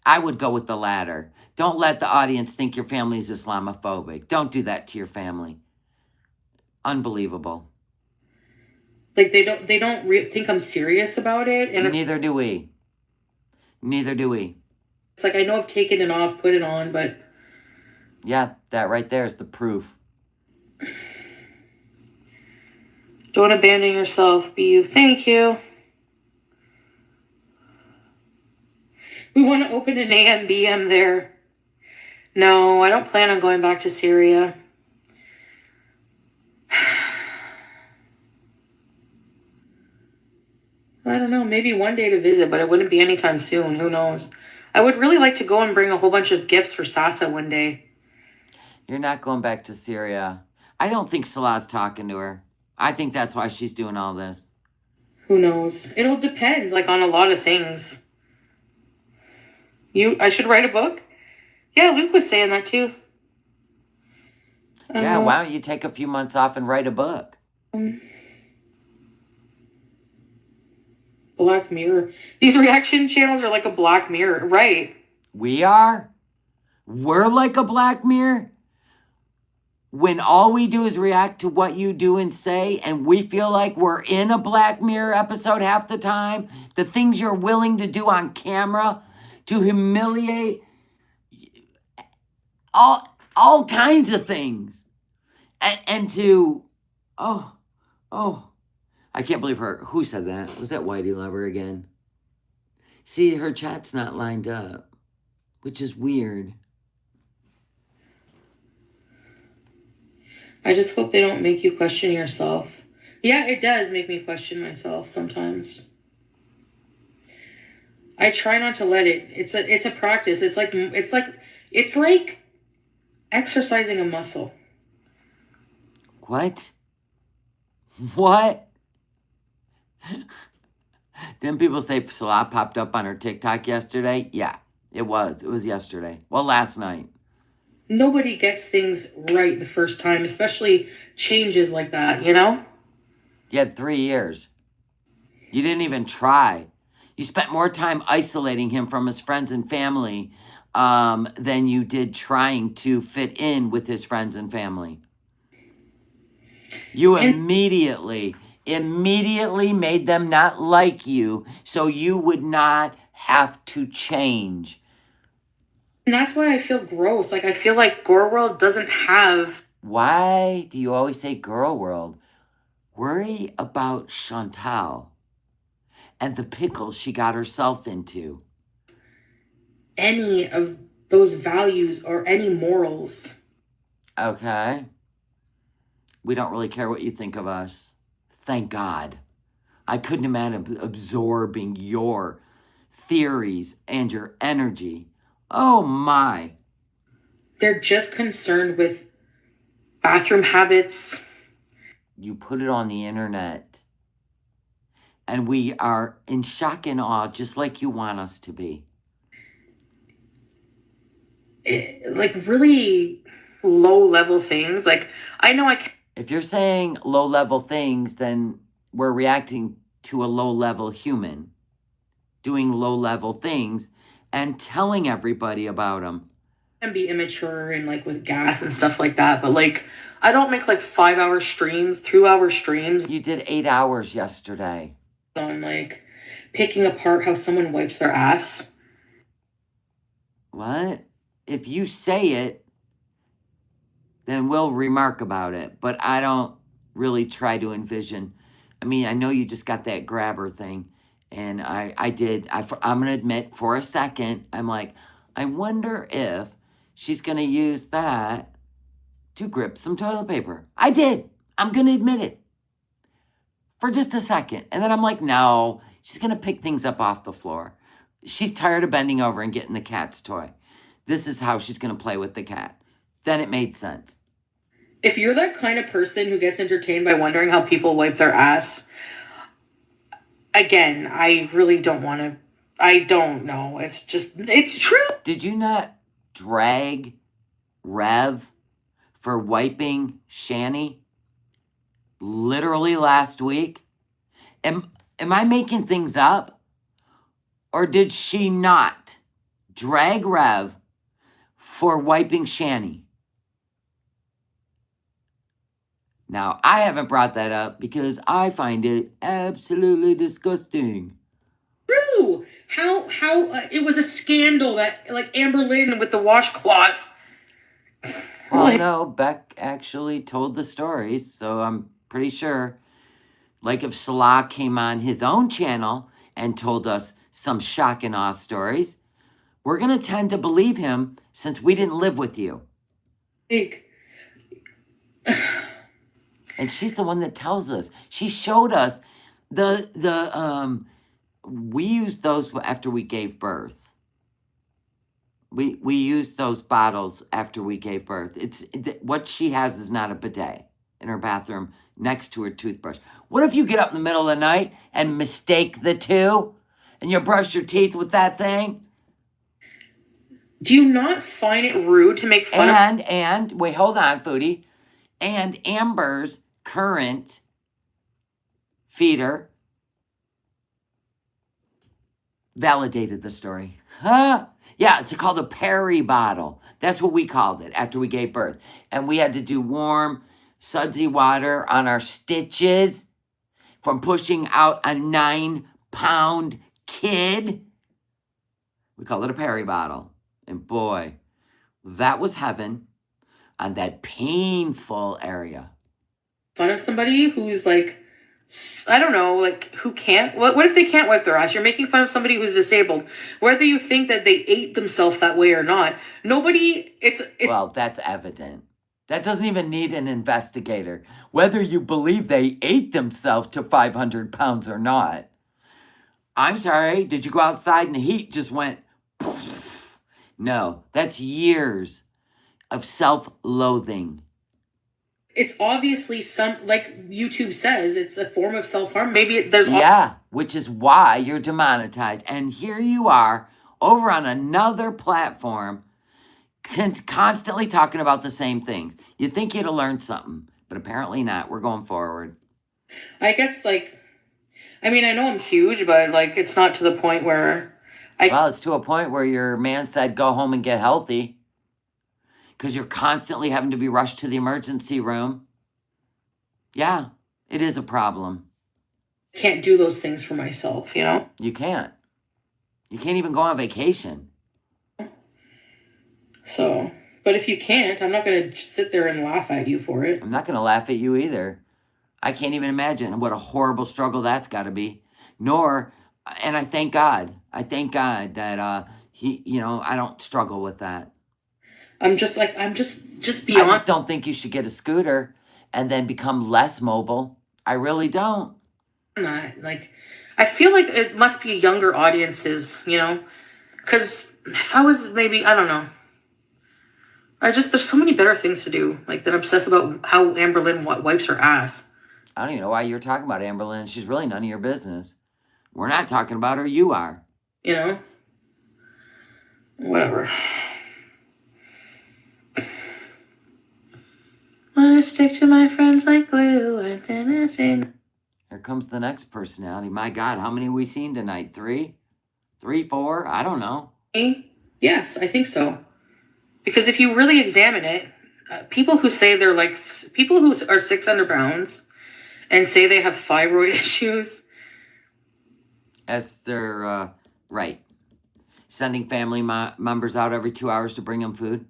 I would go with the latter. Don't let the audience think your family's Islamophobic. Don't do that to your family. Unbelievable. Like, they don't think I'm serious about it. And Neither do we. Neither do we. it's like, I know I've taken it off, put it on, but... Yeah, that right there is the proof. Don't abandon yourself. Be you. Thank you. We want to open an AMBM there. No, I don't plan on going back to Syria. I don't know, maybe one day to visit, but it wouldn't be anytime soon. Who knows? I would really like to go and bring a whole bunch of gifts for Sasa one day. You're not going back to Syria. I don't think Salah's talking to her. I think that's why she's doing all this. Who knows? It'll depend, like, on a lot of things. I should write a book? Yeah, Luke was saying that too. Yeah, why don't you take a few months off and write a book? Black Mirror. These reaction channels are like a Black Mirror, right? We are? We're like a Black Mirror? When all we do is react to what you do and say, and we feel like we're in a Black Mirror episode half the time, the things you're willing to do on camera to humiliate, all kinds of things. And to, I can't believe her. Who said that? Was that Whitey Lover again? See, her chat's not lined up, which is weird. I just hope they don't make you question yourself. Yeah, it does make me question myself sometimes. I try not to let it. It's a practice. It's like exercising a muscle. What? What? Didn't people say Salah popped up on her TikTok yesterday? Yeah, it was. It was yesterday. Well, last night. Nobody gets things right the first time, especially changes like that, you know? You had 3 years. You didn't even try. You spent more time isolating him from his friends and family than you did trying to fit in with his friends and family. You immediately made them not like you so you would not have to change. And that's why I feel gross. Like, I feel like Gore World doesn't have... Why do you always say girl world? Worry about Chantal and the pickle she got herself into. Any of those values or any morals. Okay. We don't really care what you think of us. Thank God. I couldn't imagine absorbing your theories and your energy. Oh my. They're just concerned with bathroom habits. You put it on the internet, and we are in shock and awe, just like you want us to be. Like really low level things. Like I know I can. If you're saying low level things, then we're reacting to a low level human doing low level things and telling everybody about them. Can be immature and like with gas and stuff like that, but like I don't make like 5-hour streams, 2-hour streams You did 8 hours yesterday. on like picking apart how someone wipes their ass. What? If you say it, then we'll remark about it. But I don't really try to envision. I mean, I know you just got that grabber thing. And I'm going to admit, for a second, I'm like, I wonder if she's going to use that to grip some toilet paper. I did. I'm going to admit it. For just a second. And then I'm like, no, she's going to pick things up off the floor. She's tired of bending over and getting the cat's toy. This is how she's going to play with the cat. Then it made sense. If you're that kind of person who gets entertained by wondering how people wipe their ass, again, I really don't want to. I don't know. It's true. Did you not drag Rev for wiping Shani literally last week? Am I making things up? Or did she not drag Rev for wiping Shani? Now, I haven't brought that up because I find it absolutely disgusting. True. How it was a scandal that like Amber Lynn with the washcloth. Well, no, Beck actually told the stories, so I'm pretty sure. Like if Salah came on his own channel and told us some shock and awe stories, we're going to tend to believe him since we didn't live with you. And she's the one that tells us. She showed us we used those after we gave birth. We used those bottles after we gave birth. What she has is not a bidet in her bathroom next to her toothbrush. What if you get up in the middle of the night and mistake the two and you brush your teeth with that thing? Do you not find it rude to make fun of... And, wait, hold on, Foodie. And Amber's current feeder validated the story. Huh? Yeah, it's called a Perry bottle. That's what we called it after we gave birth. And we had to do warm, sudsy water on our stitches from pushing out a 9-pound kid. We called it a Perry bottle. And boy, that was heaven on that painful area. Fun of somebody who's like, I don't know, like who can't, what if they can't wipe their ass? You're making fun of somebody who's disabled. Whether you think that they ate themselves that way or not, well, that's evident. That doesn't even need an investigator. Whether you believe they ate themselves to 500 pounds or not. I'm sorry, did you go outside and the heat just went poof? No, that's years of self-loathing. It's obviously like YouTube says, it's a form of self-harm. Which is why you're demonetized. And here you are over on another platform constantly talking about the same things. You'd think you'd have learned something, but apparently not. We're going forward. I guess, I know I'm huge, but, it's not to the point where Well, it's to a point where your man said go home and get healthy because you're constantly having to be rushed to the emergency room. Yeah, it is a problem. I can't do those things for myself, You can't. You can't even go on vacation. So, but if you can't, I'm not going to sit there and laugh at you for it. I'm not going to laugh at you either. I can't even imagine what a horrible struggle that's got to be. And I thank God. I thank God that I don't struggle with that. I'm just beyond. I just don't think you should get a scooter and then become less mobile. I really don't. I'm not. I feel like it must be younger audiences, because if I was maybe, I don't know. There's so many better things to do, like than obsess about how Amberlynn wipes her ass. I don't even know why you're talking about Amberlynn. She's really none of your business. We're not talking about her. You are. You know? Whatever. Wanna stick to my friends like glue and then I sing. Here comes the next personality. My God, how many have we seen tonight? 3? 3, 4? I don't know. Yes, I think so. Because if you really examine it, people who say they're like, people who are 600 pounds and say they have thyroid issues. As they're, right. Sending family members out every 2 hours to bring them food.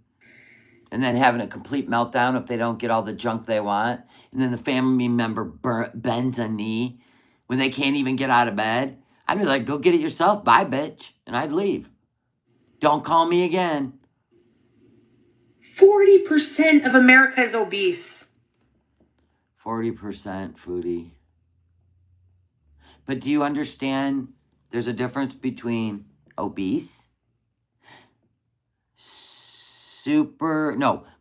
And then having a complete meltdown if they don't get all the junk they want. And then the family member bends a knee when they can't even get out of bed. I'd be like, go get it yourself. Bye, bitch. And I'd leave. Don't call me again. 40% of America is obese. 40% foodie. But do you understand there's a difference between obese,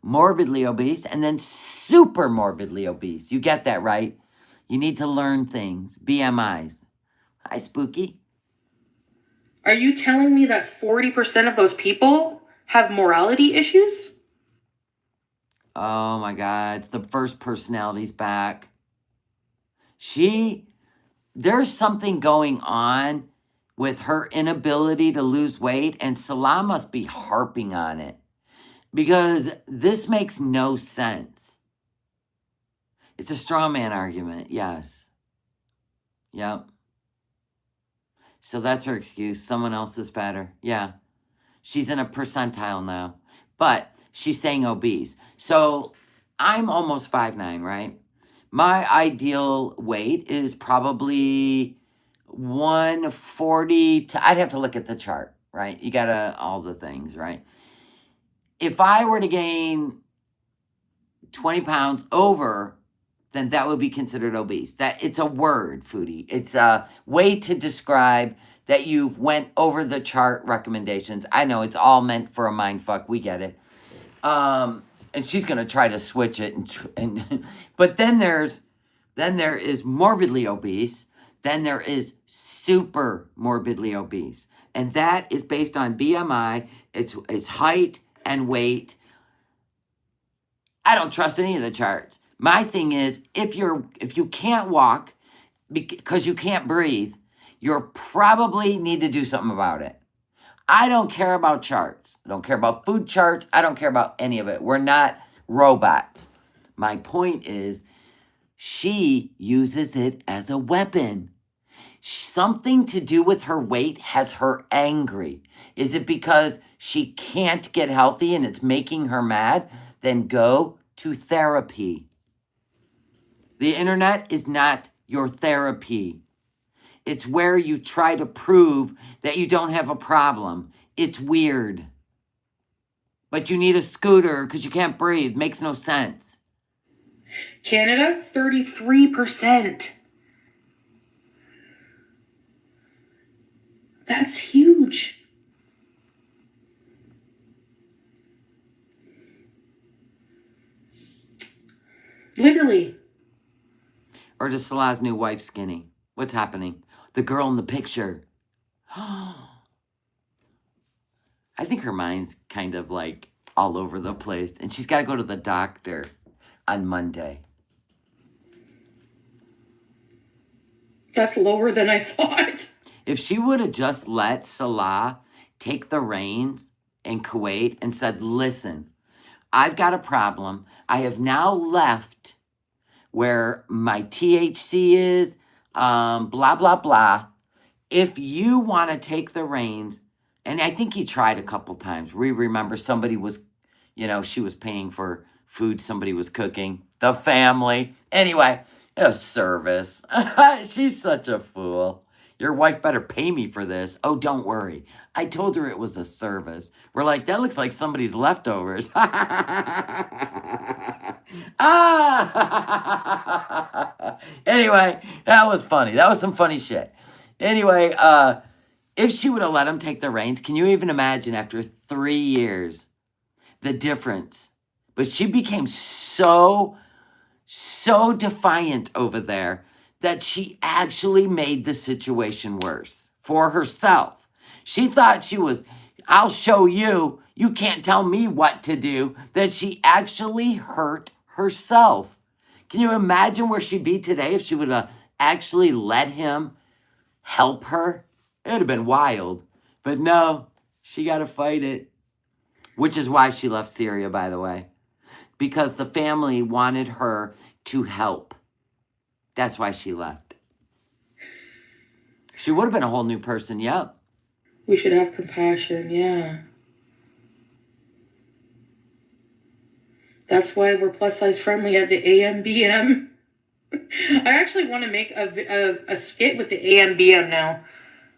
morbidly obese, and then super morbidly obese. You get that, right? You need to learn things. BMIs. Hi, Spooky. Are you telling me that 40% of those people have morality issues? Oh my God, the first personality's back. There's something going on with her inability to lose weight, and Salah must be harping on it. Because this makes no sense. It's a straw man argument, yes. Yep. So that's her excuse. Someone else is fatter. Yeah. She's in a percentile now. But she's saying obese. So I'm almost 5'9", right? My ideal weight is probably 140 to, I'd have to look at the chart, right? You gotta, all the things, right? If I were to gain 20 pounds over, then that would be considered obese. That it's a word, foodie. It's a way to describe that you've went over the chart recommendations. I know it's all meant for a mind fuck. We get it. And she's gonna try to switch it, and but then there is morbidly obese. Then there is super morbidly obese, and that is based on BMI. It's height and weight. I don't trust any of the charts. My thing is, if you can't walk because you can't breathe, you probably need to do something about it. I don't care about charts. I don't care about food charts. I don't care about any of it. We're not robots. My point is, she uses it as a weapon. Something to do with her weight has her angry. Is it because she can't get healthy and it's making her mad? Then go to therapy. The internet is not your therapy. It's where you try to prove that you don't have a problem. It's weird. But you need a scooter because you can't breathe. Makes no sense. Canada, 33%. That's huge. Literally. Or does Salah's new wife skinny? What's happening? The girl in the picture. I think her mind's kind of like all over the place. And she's got to go to the doctor on Monday. That's lower than I thought. If she would have just let Salah take the reins in Kuwait and said, listen, I've got a problem. I have now left where my THC is, blah, blah, blah. If you want to take the reins, and I think he tried a couple times. We remember somebody was, she was paying for food somebody was cooking. The family. Anyway, a service. She's such a fool. Your wife better pay me for this. Oh, don't worry. I told her it was a service. We're like, that looks like somebody's leftovers. Anyway, that was funny. That was some funny shit. Anyway, if she would have let him take the reins, can you even imagine after 3 years, the difference. But she became so defiant over there that she actually made the situation worse for herself. She thought she was, I'll show you, you can't tell me what to do, that she actually hurt herself. Can you imagine where she'd be today if she would have actually let him help her? It would have been wild. But no, she got to fight it. Which is why she left Syria, by the way. Because the family wanted her to help. That's why she left. She would have been a whole new person, yep. We should have compassion, yeah. That's why we're plus size friendly at the AMBM. I actually want to make a skit with the AMBM now.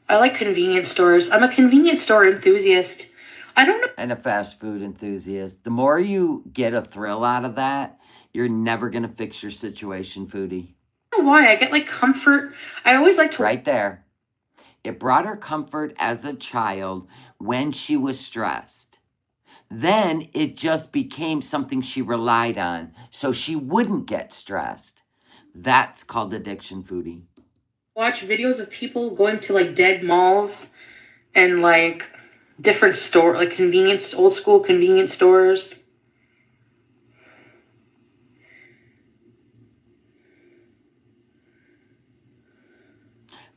I like convenience stores. I'm a convenience store enthusiast. I don't know. And a fast food enthusiast. The more you get a thrill out of that, you're never going to fix your situation, Foodie. I don't know why. I get like comfort. I always like to... Right there. It brought her comfort as a child when she was stressed. Then it just became something she relied on so she wouldn't get stressed. That's called addiction, Foodie. Watch videos of people going to like dead malls and like different store, like convenience, old school convenience stores.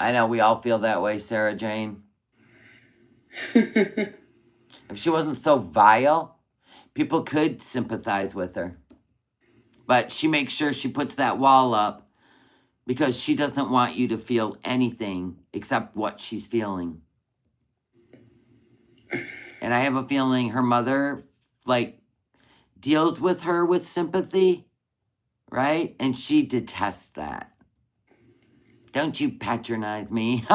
I know we all feel that way, Sarah Jane. If she wasn't so vile, people could sympathize with her. But she makes sure she puts that wall up because she doesn't want you to feel anything except what she's feeling. And I have a feeling her mother, like, deals with her with sympathy, right? And she detests that. Don't you patronize me.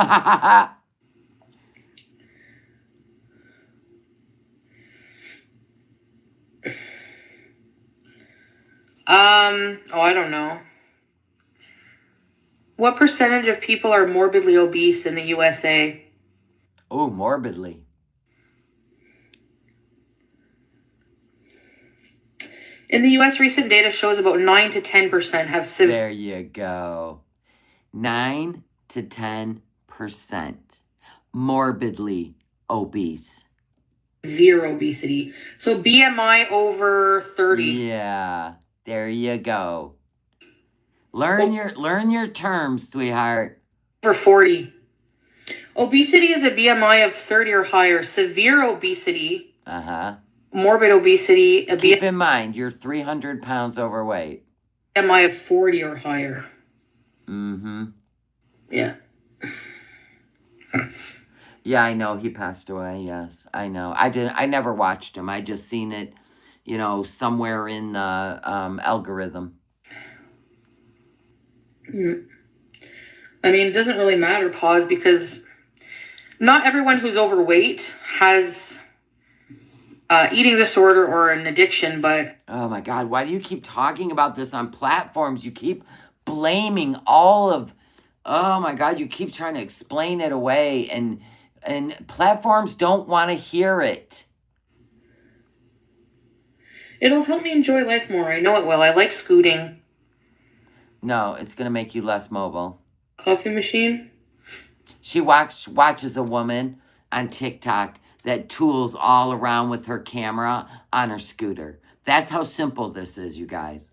Oh, I don't know. What percentage of people are morbidly obese in the USA? Oh, morbidly. In the US, recent data shows about 9 to 10% have severe... There you go. 9 to 10% morbidly obese. Severe obesity. So BMI over 30. Yeah, there you go. Learn your terms, sweetheart. Over 40. Obesity is a BMI of 30 or higher. Severe obesity. Morbid obesity. Keep in mind, you're 300 pounds overweight. BMI of 40 or higher. Mm-hmm. Yeah. Yeah, I know he passed away. Yes, I know. I never watched him. I just seen it, somewhere in the algorithm. I mean, it doesn't really matter, pause, because not everyone who's overweight has eating disorder or an addiction, but... Oh my God, why do you keep talking about this on platforms? You keep blaming all of... Oh my God, you keep trying to explain it away, and platforms don't want to hear it. It'll help me enjoy life more. I know it will. I like scooting. No, it's going to make you less mobile. Coffee machine? She watches a woman on TikTok that tools all around with her camera on her scooter. That's how simple this is, you guys.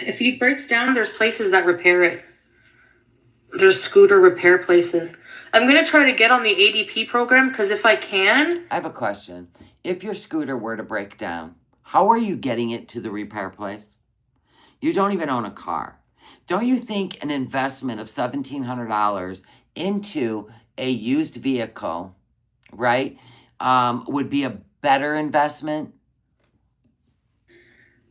If it breaks down, there's places that repair it. There's scooter repair places. I'm going to try to get on the ADP program because if I can... I have a question. If your scooter were to break down, how are you getting it to the repair place? You don't even own a car. Don't you think an investment of $1,700 into a used vehicle, right, would be a better investment?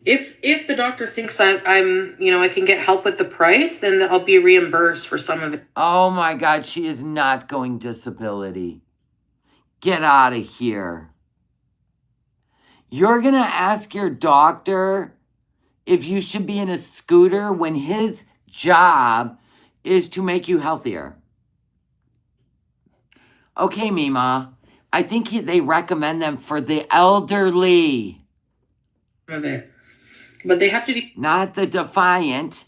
If the doctor thinks I'm I can get help with the price, then I'll be reimbursed for some of it. Oh my God, she is not going disability. Get out of here. You're going to ask your doctor if you should be in a scooter when his job is to make you healthier. Okay, Mima. I think they recommend them for the elderly. of it. But they have to Not the Defiant.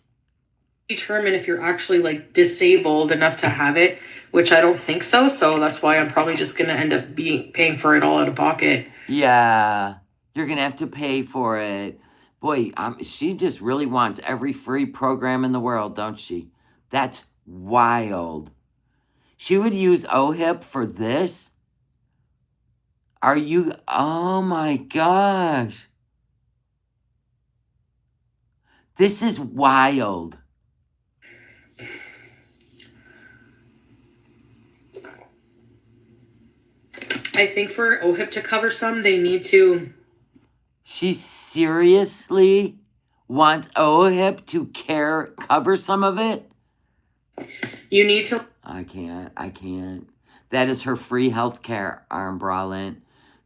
determine if you're actually like disabled enough to have it, which I don't think so. So that's why I'm probably just gonna end up paying for it all out of pocket. Yeah, you're going to have to pay for it. Boy, she just really wants every free program in the world, don't she? That's wild. She would use OHIP for this? Are you... Oh my gosh. This is wild. I think for OHIP to cover some, they need to... She seriously wants OHIP to cover some of it? You need to... I can't. That is her free health care, Arm Bralin,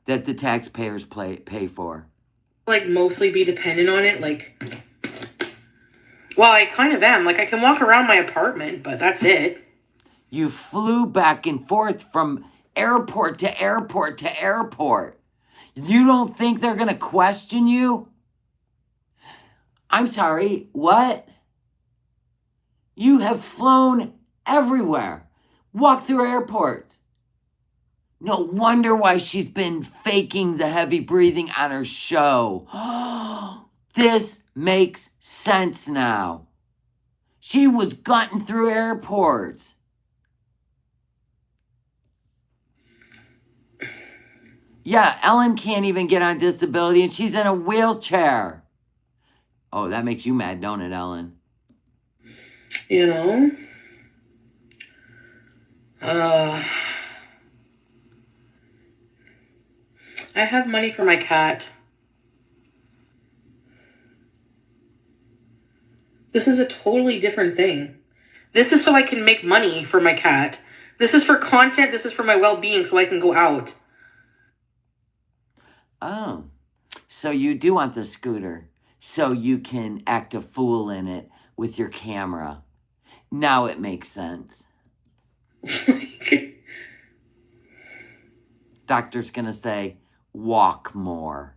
that the taxpayers pay for. Like, mostly be dependent on it, like... Well, I kind of am. Like, I can walk around my apartment, but that's it. You flew back and forth from airport to airport to airport. You don't think they're going to question you? I'm sorry, what? You have flown everywhere. Walked through airports. No wonder why she's been faking the heavy breathing on her show. This makes sense now. She was gutting through airports. Yeah, Ellen can't even get on disability and she's in a wheelchair. Oh, that makes you mad, don't it, Ellen? You know? I have money for my cat. This is a totally different thing. This is so I can make money for my cat. This is for content. This is for my well-being so I can go out. Oh, so you do want the scooter so you can act a fool in it with your camera. Now it makes sense. Doctor's gonna say, walk more.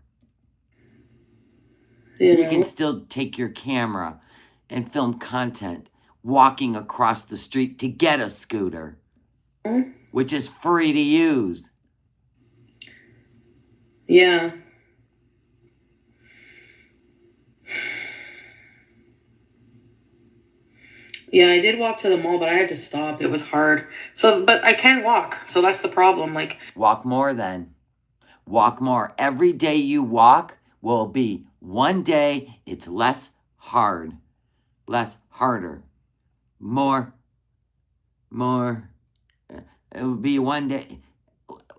You can still take your camera and film content walking across the street to get a scooter, which is free to use. Yeah. Yeah, I did walk to the mall, but I had to stop. It was hard. So, but I can walk. So that's the problem. Like, walk more then. Walk more. Every day you walk will be one day it's less hard. Less harder. More. It will be one day.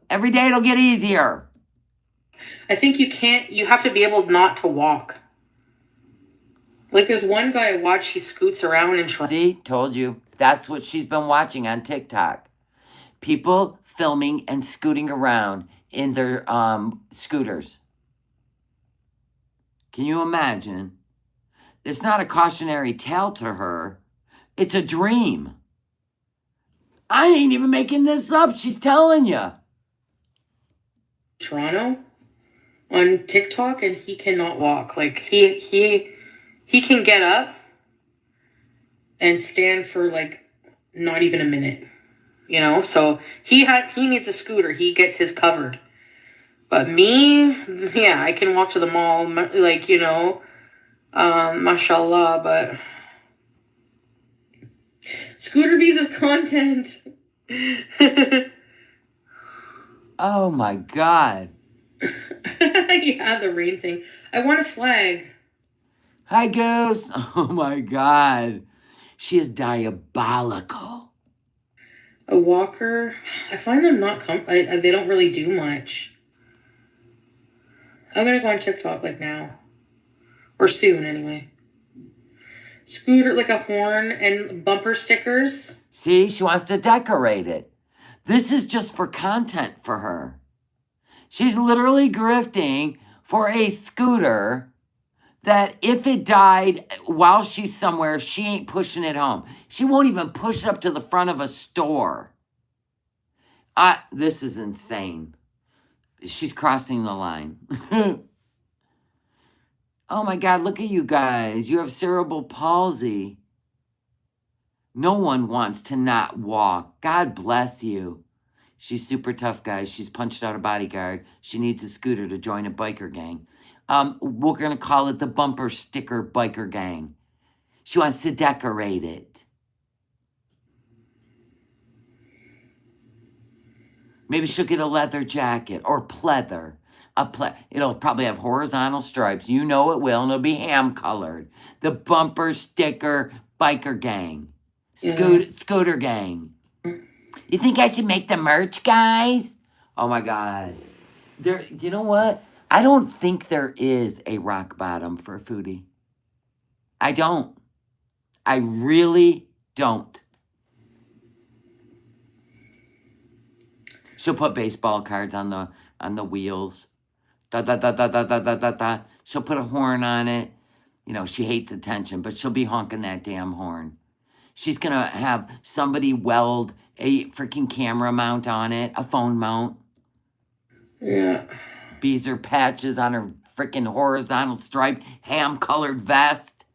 Every day it'll get easier. I think you have to be able not to walk. Like, there's one guy I watch, he scoots around and See, told you. That's what she's been watching on TikTok. People filming and scooting around in their scooters. Can you imagine? It's not a cautionary tale to her. It's a dream. I ain't even making this up. She's telling you. Toronto on TikTok, and he cannot walk. Like, he can get up and stand for like not even a minute, you know? So he needs a scooter. He gets his covered. But me, yeah, I can walk to the mall, like, you know, mashallah, but Scooter Bees is content. Oh my God. Yeah, the rain thing. I want a flag. Hi, Goose. Oh my God. She is diabolical. A walker. I find them not they don't really do much. I'm gonna go on TikTok like now. Or soon anyway. Scooter, like a horn and bumper stickers. See, she wants to decorate it. This is just for content for her. She's literally grifting for a scooter that if it died while she's somewhere, she ain't pushing it home. She won't even push it up to the front of a store. This is insane. She's crossing the line. Oh my God, look at you guys. You have cerebral palsy. No one wants to not walk. God bless you. She's super tough, guys. She's punched out a bodyguard. She needs a scooter to join a biker gang. We're going to call it the bumper sticker biker gang. She wants to decorate it. Maybe she'll get a leather jacket or pleather. It'll probably have horizontal stripes. You know it will, and it'll be ham-colored. The bumper sticker biker gang. Scooter gang. You think I should make the merch, guys? Oh my God. You know what? I don't think there is a rock bottom for Foodie. I don't. I really don't. She'll put baseball cards on the wheels. Da da da da da da da da da. She'll put a horn on it. You know, she hates attention, but she'll be honking that damn horn. She's going to have somebody weld a freaking camera mount on it, a phone mount. Yeah. Beezer patches on her freaking horizontal striped ham-colored vest.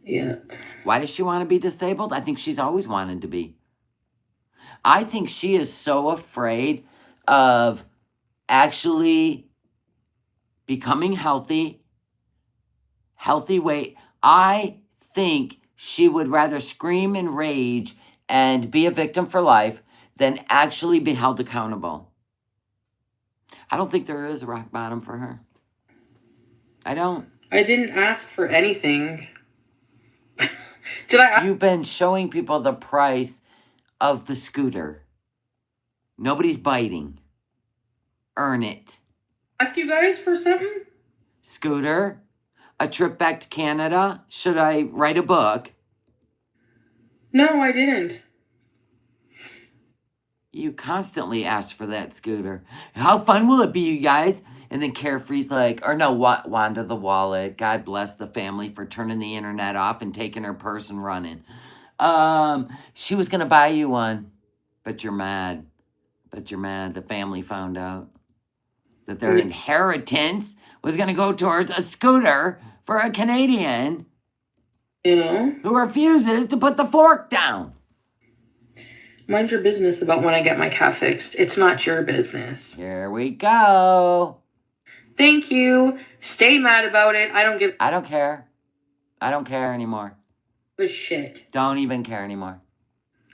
Yeah. Why does she want to be disabled? I think she's always wanted to be. I think she is so afraid of actually becoming healthy weight. I think she would rather scream and rage and be a victim for life than actually be held accountable. I don't think there is a rock bottom for her. I don't. I didn't ask for anything. Did I? You've been showing people the price of the scooter. Nobody's biting. Earn it. Ask you guys for something? Scooter? A trip back to Canada? Should I write a book? No, I didn't. You constantly ask for that scooter. How fun will it be, you guys? And then Carefree's like, or no, Wanda the wallet. God bless the family for turning the internet off and taking her purse and running. She was going to buy you one, but you're mad. The family found out that their inheritance was going to go towards a scooter for a Canadian, you know, who refuses to put the fork down. Mind your business about when I get my cat fixed. It's not your business. Here we go. Thank you. Stay mad about it. I don't care. I don't care anymore. But shit. Don't even care anymore.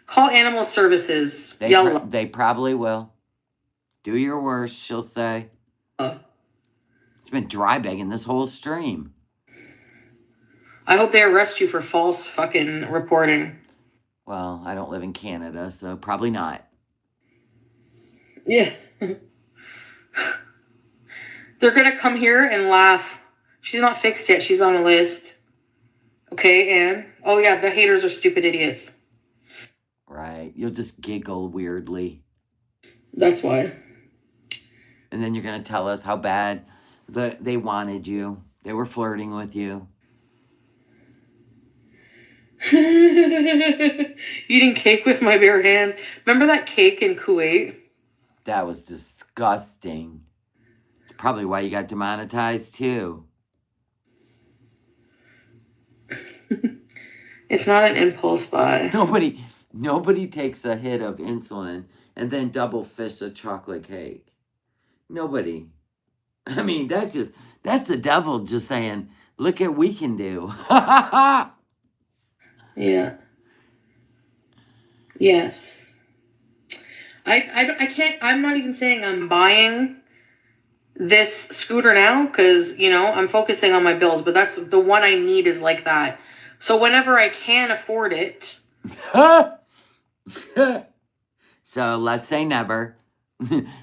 Call animal services. They probably will. Do your worst, she'll say. It's been dry begging this whole stream. I hope they arrest you for false fucking reporting. Well, I don't live in Canada, so probably not. Yeah. They're gonna come here and laugh. She's not fixed yet. She's on a list. Okay, and oh yeah, the haters are stupid idiots. Right. You'll just giggle weirdly. That's why. And then you're going to tell us how bad they wanted you. They were flirting with you. Eating cake with my bare hands. Remember that cake in Kuwait? That was disgusting. It's probably why you got demonetized too. It's not an impulse buy. Nobody takes a hit of insulin and then double fists a chocolate cake. Nobody. I mean, that's the devil just saying, look at what we can do. Yeah. Yes. I can't, I'm not even saying I'm buying this scooter now because, you know, I'm focusing on my bills, but that's the one I need is like that. So whenever I can afford it. So let's say never.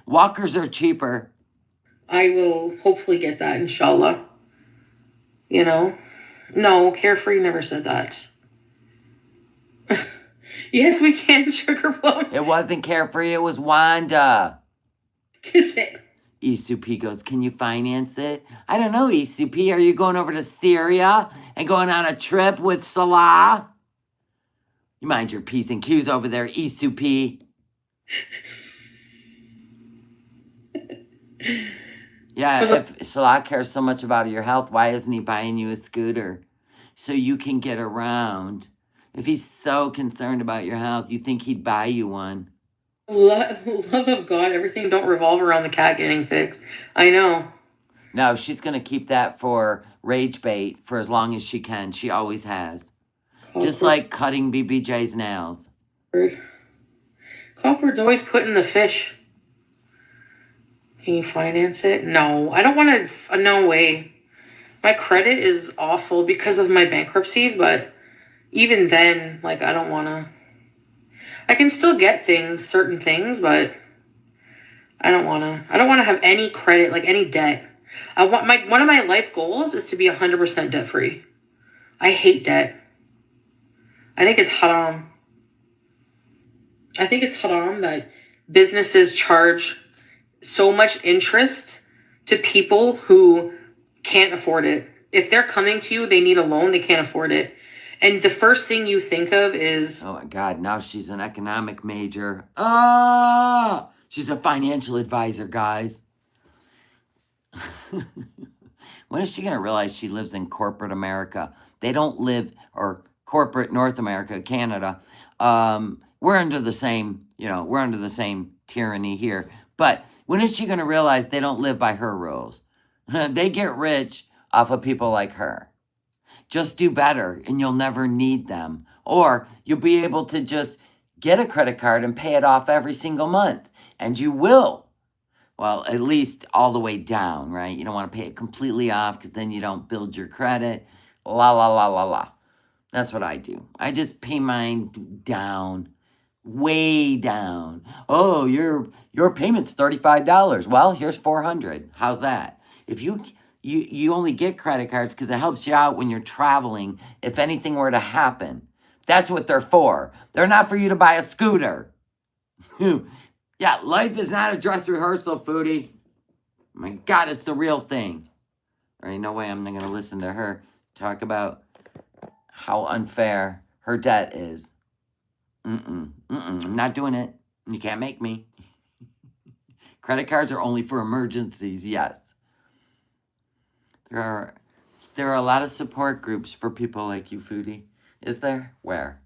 Walkers are cheaper. I will hopefully get that, inshallah. You know? No, Carefree never said that. Yes, we can, Sugar Plum. It wasn't Carefree, it was Wanda. Kiss it. Isup goes, can you finance it? I don't know, Isup. Are you going over to Syria and going on a trip with Salah? You mind your P's and Q's over there, Isup. Yeah, For the if Salah cares so much about your health, why isn't he buying you a scooter so you can get around? If he's so concerned about your health, you think he'd buy you one? love of God, everything don't revolve around the cat getting fixed. I know. No, she's going to keep that for rage bait for as long as she can. She always has. Just Copward. like cutting BBJ's nails. Copward's always putting the fish. Can you finance it? No, I don't want to. No way. My credit is awful because of my bankruptcies, but even then, like, I don't want to. I can still get things, certain things, but I don't want to. I don't want to have any credit, like any debt. I want my one of my life goals is to be 100% debt free. I hate debt. I think it's haram. I think it's haram that businesses charge so much interest to people who can't afford it. If they're coming to you, they need a loan, they can't afford it. And the first thing you think of is, Oh my God, now she's an economic major. Ah! She's a financial advisor, guys. When is she going to realize she lives in corporate America? They don't live, or corporate North America, Canada. We're under the same, we're under the same tyranny here. But when is she going to realize they don't live by her rules? They get rich off of people like her. Just do better and you'll never need them. Or you'll be able to just get a credit card and pay it off every single month. And you will. Well, at least all the way down, right? You don't want to pay it completely off because then you don't build your credit. La, la, la, la, la. That's what I do. I just pay mine down, way down. Oh, your payment's $35. Well, here's $400. How's that? If you only get credit cards because it helps you out when you're traveling if anything were to happen. That's what they're for. They're not for you to buy a scooter. Yeah, life is not a dress rehearsal, Foodie. My God, it's the real thing. There ain't no way I'm not going to listen to her talk about how unfair her debt is. I'm not doing it. You can't make me. Credit cards are only for emergencies, yes. There are a lot of support groups for people like you, Foodie. Is there? Where?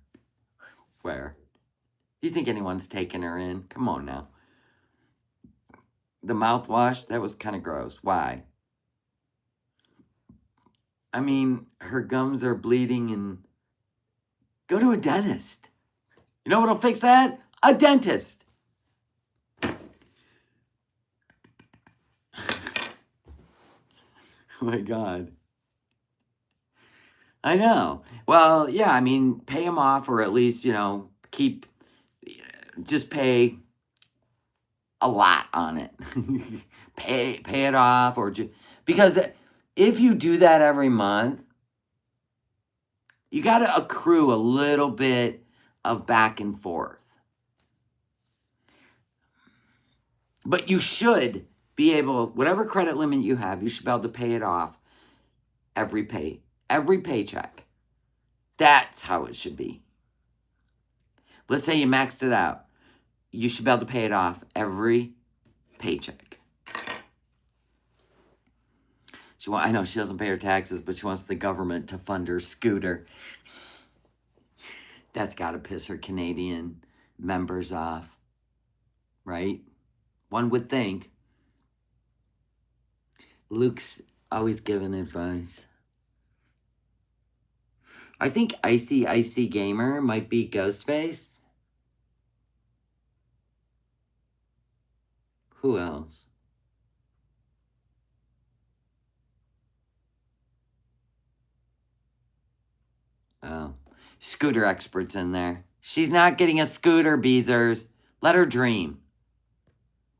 Do you think anyone's taking her in? Come on now. The mouthwash, that was kind of gross. Why? I mean, her gums are bleeding and go to a dentist. You know what'll fix that? A dentist. Oh my God. I know. Well, yeah, I mean, pay them off or at least, just pay a lot on it. pay it off because if you do that every month, you got to accrue a little bit of back and forth. But you should be able, whatever credit limit you have, you should be able to pay it off every paycheck. That's how it should be. Let's say you maxed it out. You should be able to pay it off every paycheck. I know she doesn't pay her taxes, but she wants the government to fund her scooter. That's got to piss her Canadian members off, right? One would think. Luke's always giving advice. I think Icy Gamer might be Ghostface. Who else? Oh, scooter experts in there. She's not getting a scooter, Beezers. Let her dream.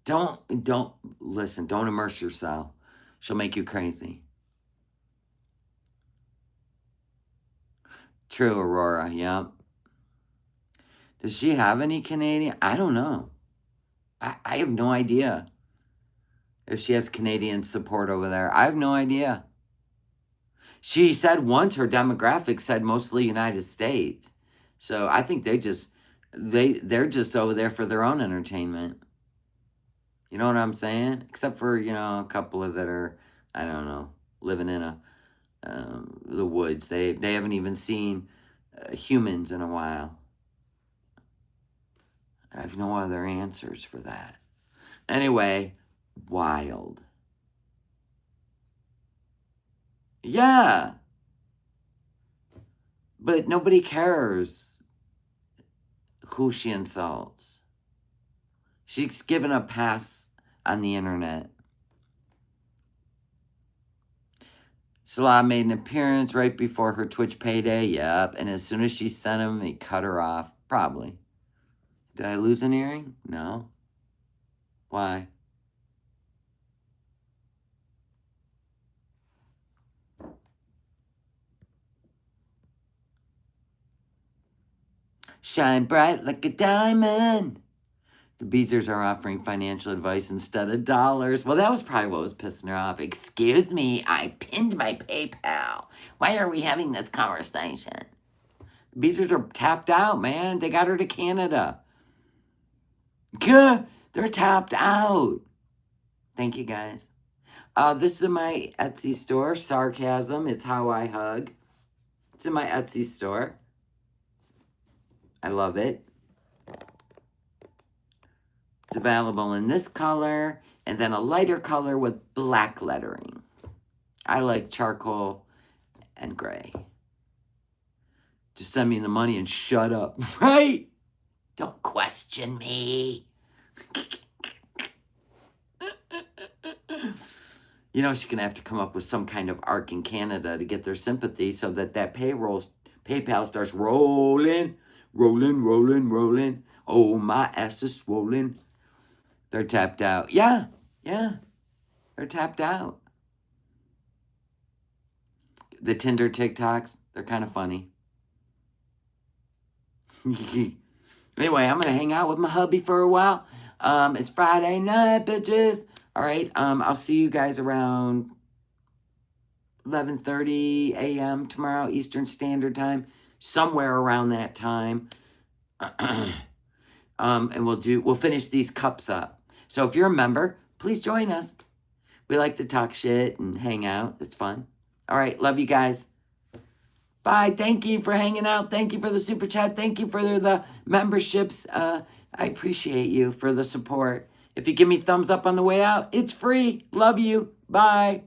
Don't listen. Don't immerse yourself. She'll make you crazy. True, Aurora. Yep. Does she have any Canadian? I don't know. I have no idea if she has Canadian support over there. I have no idea. She said once her demographic said mostly United States. So I think they're just over there for their own entertainment. You know what I'm saying? Except for, a couple of that are, I don't know, living in the woods. They haven't even seen humans in a while. I have no other answers for that. Anyway, wild. Yeah. But nobody cares who she insults. She's given a pass on the internet. Salah made an appearance right before her Twitch payday. Yep. And as soon as she sent him, he cut her off. Probably. Did I lose an earring? No. Why? Shine bright like a diamond. The Beezers are offering financial advice instead of dollars. Well, that was probably what was pissing her off. Excuse me, I pinned my PayPal. Why are we having this conversation? The Beezers are tapped out, man. They got her to Canada. They're tapped out. Thank you, guys. This is my Etsy store. Sarcasm. It's how I hug. It's in my Etsy store. I love it. It's available in this color and then a lighter color with black lettering. I like charcoal and gray. Just send me the money and shut up, right? Don't question me. She's going to have to come up with some kind of arc in Canada to get their sympathy so that PayPal starts rolling. Oh, my ass is swollen. They're tapped out. Yeah. They're tapped out. The Tinder TikToks, they're kind of funny. Anyway, I'm going to hang out with my hubby for a while. It's Friday night, bitches. All right, I'll see you guys around 11:30 a.m. tomorrow, Eastern Standard Time. Somewhere around that time. And we'll finish these cups up. So if you're a member, please join us. We like to talk shit and hang out. It's fun. All right, love you guys. Bye. Thank you for hanging out. Thank you for the super chat. Thank you for the memberships. I appreciate you for the support. If you give me thumbs up on the way out, it's free. Love you. Bye.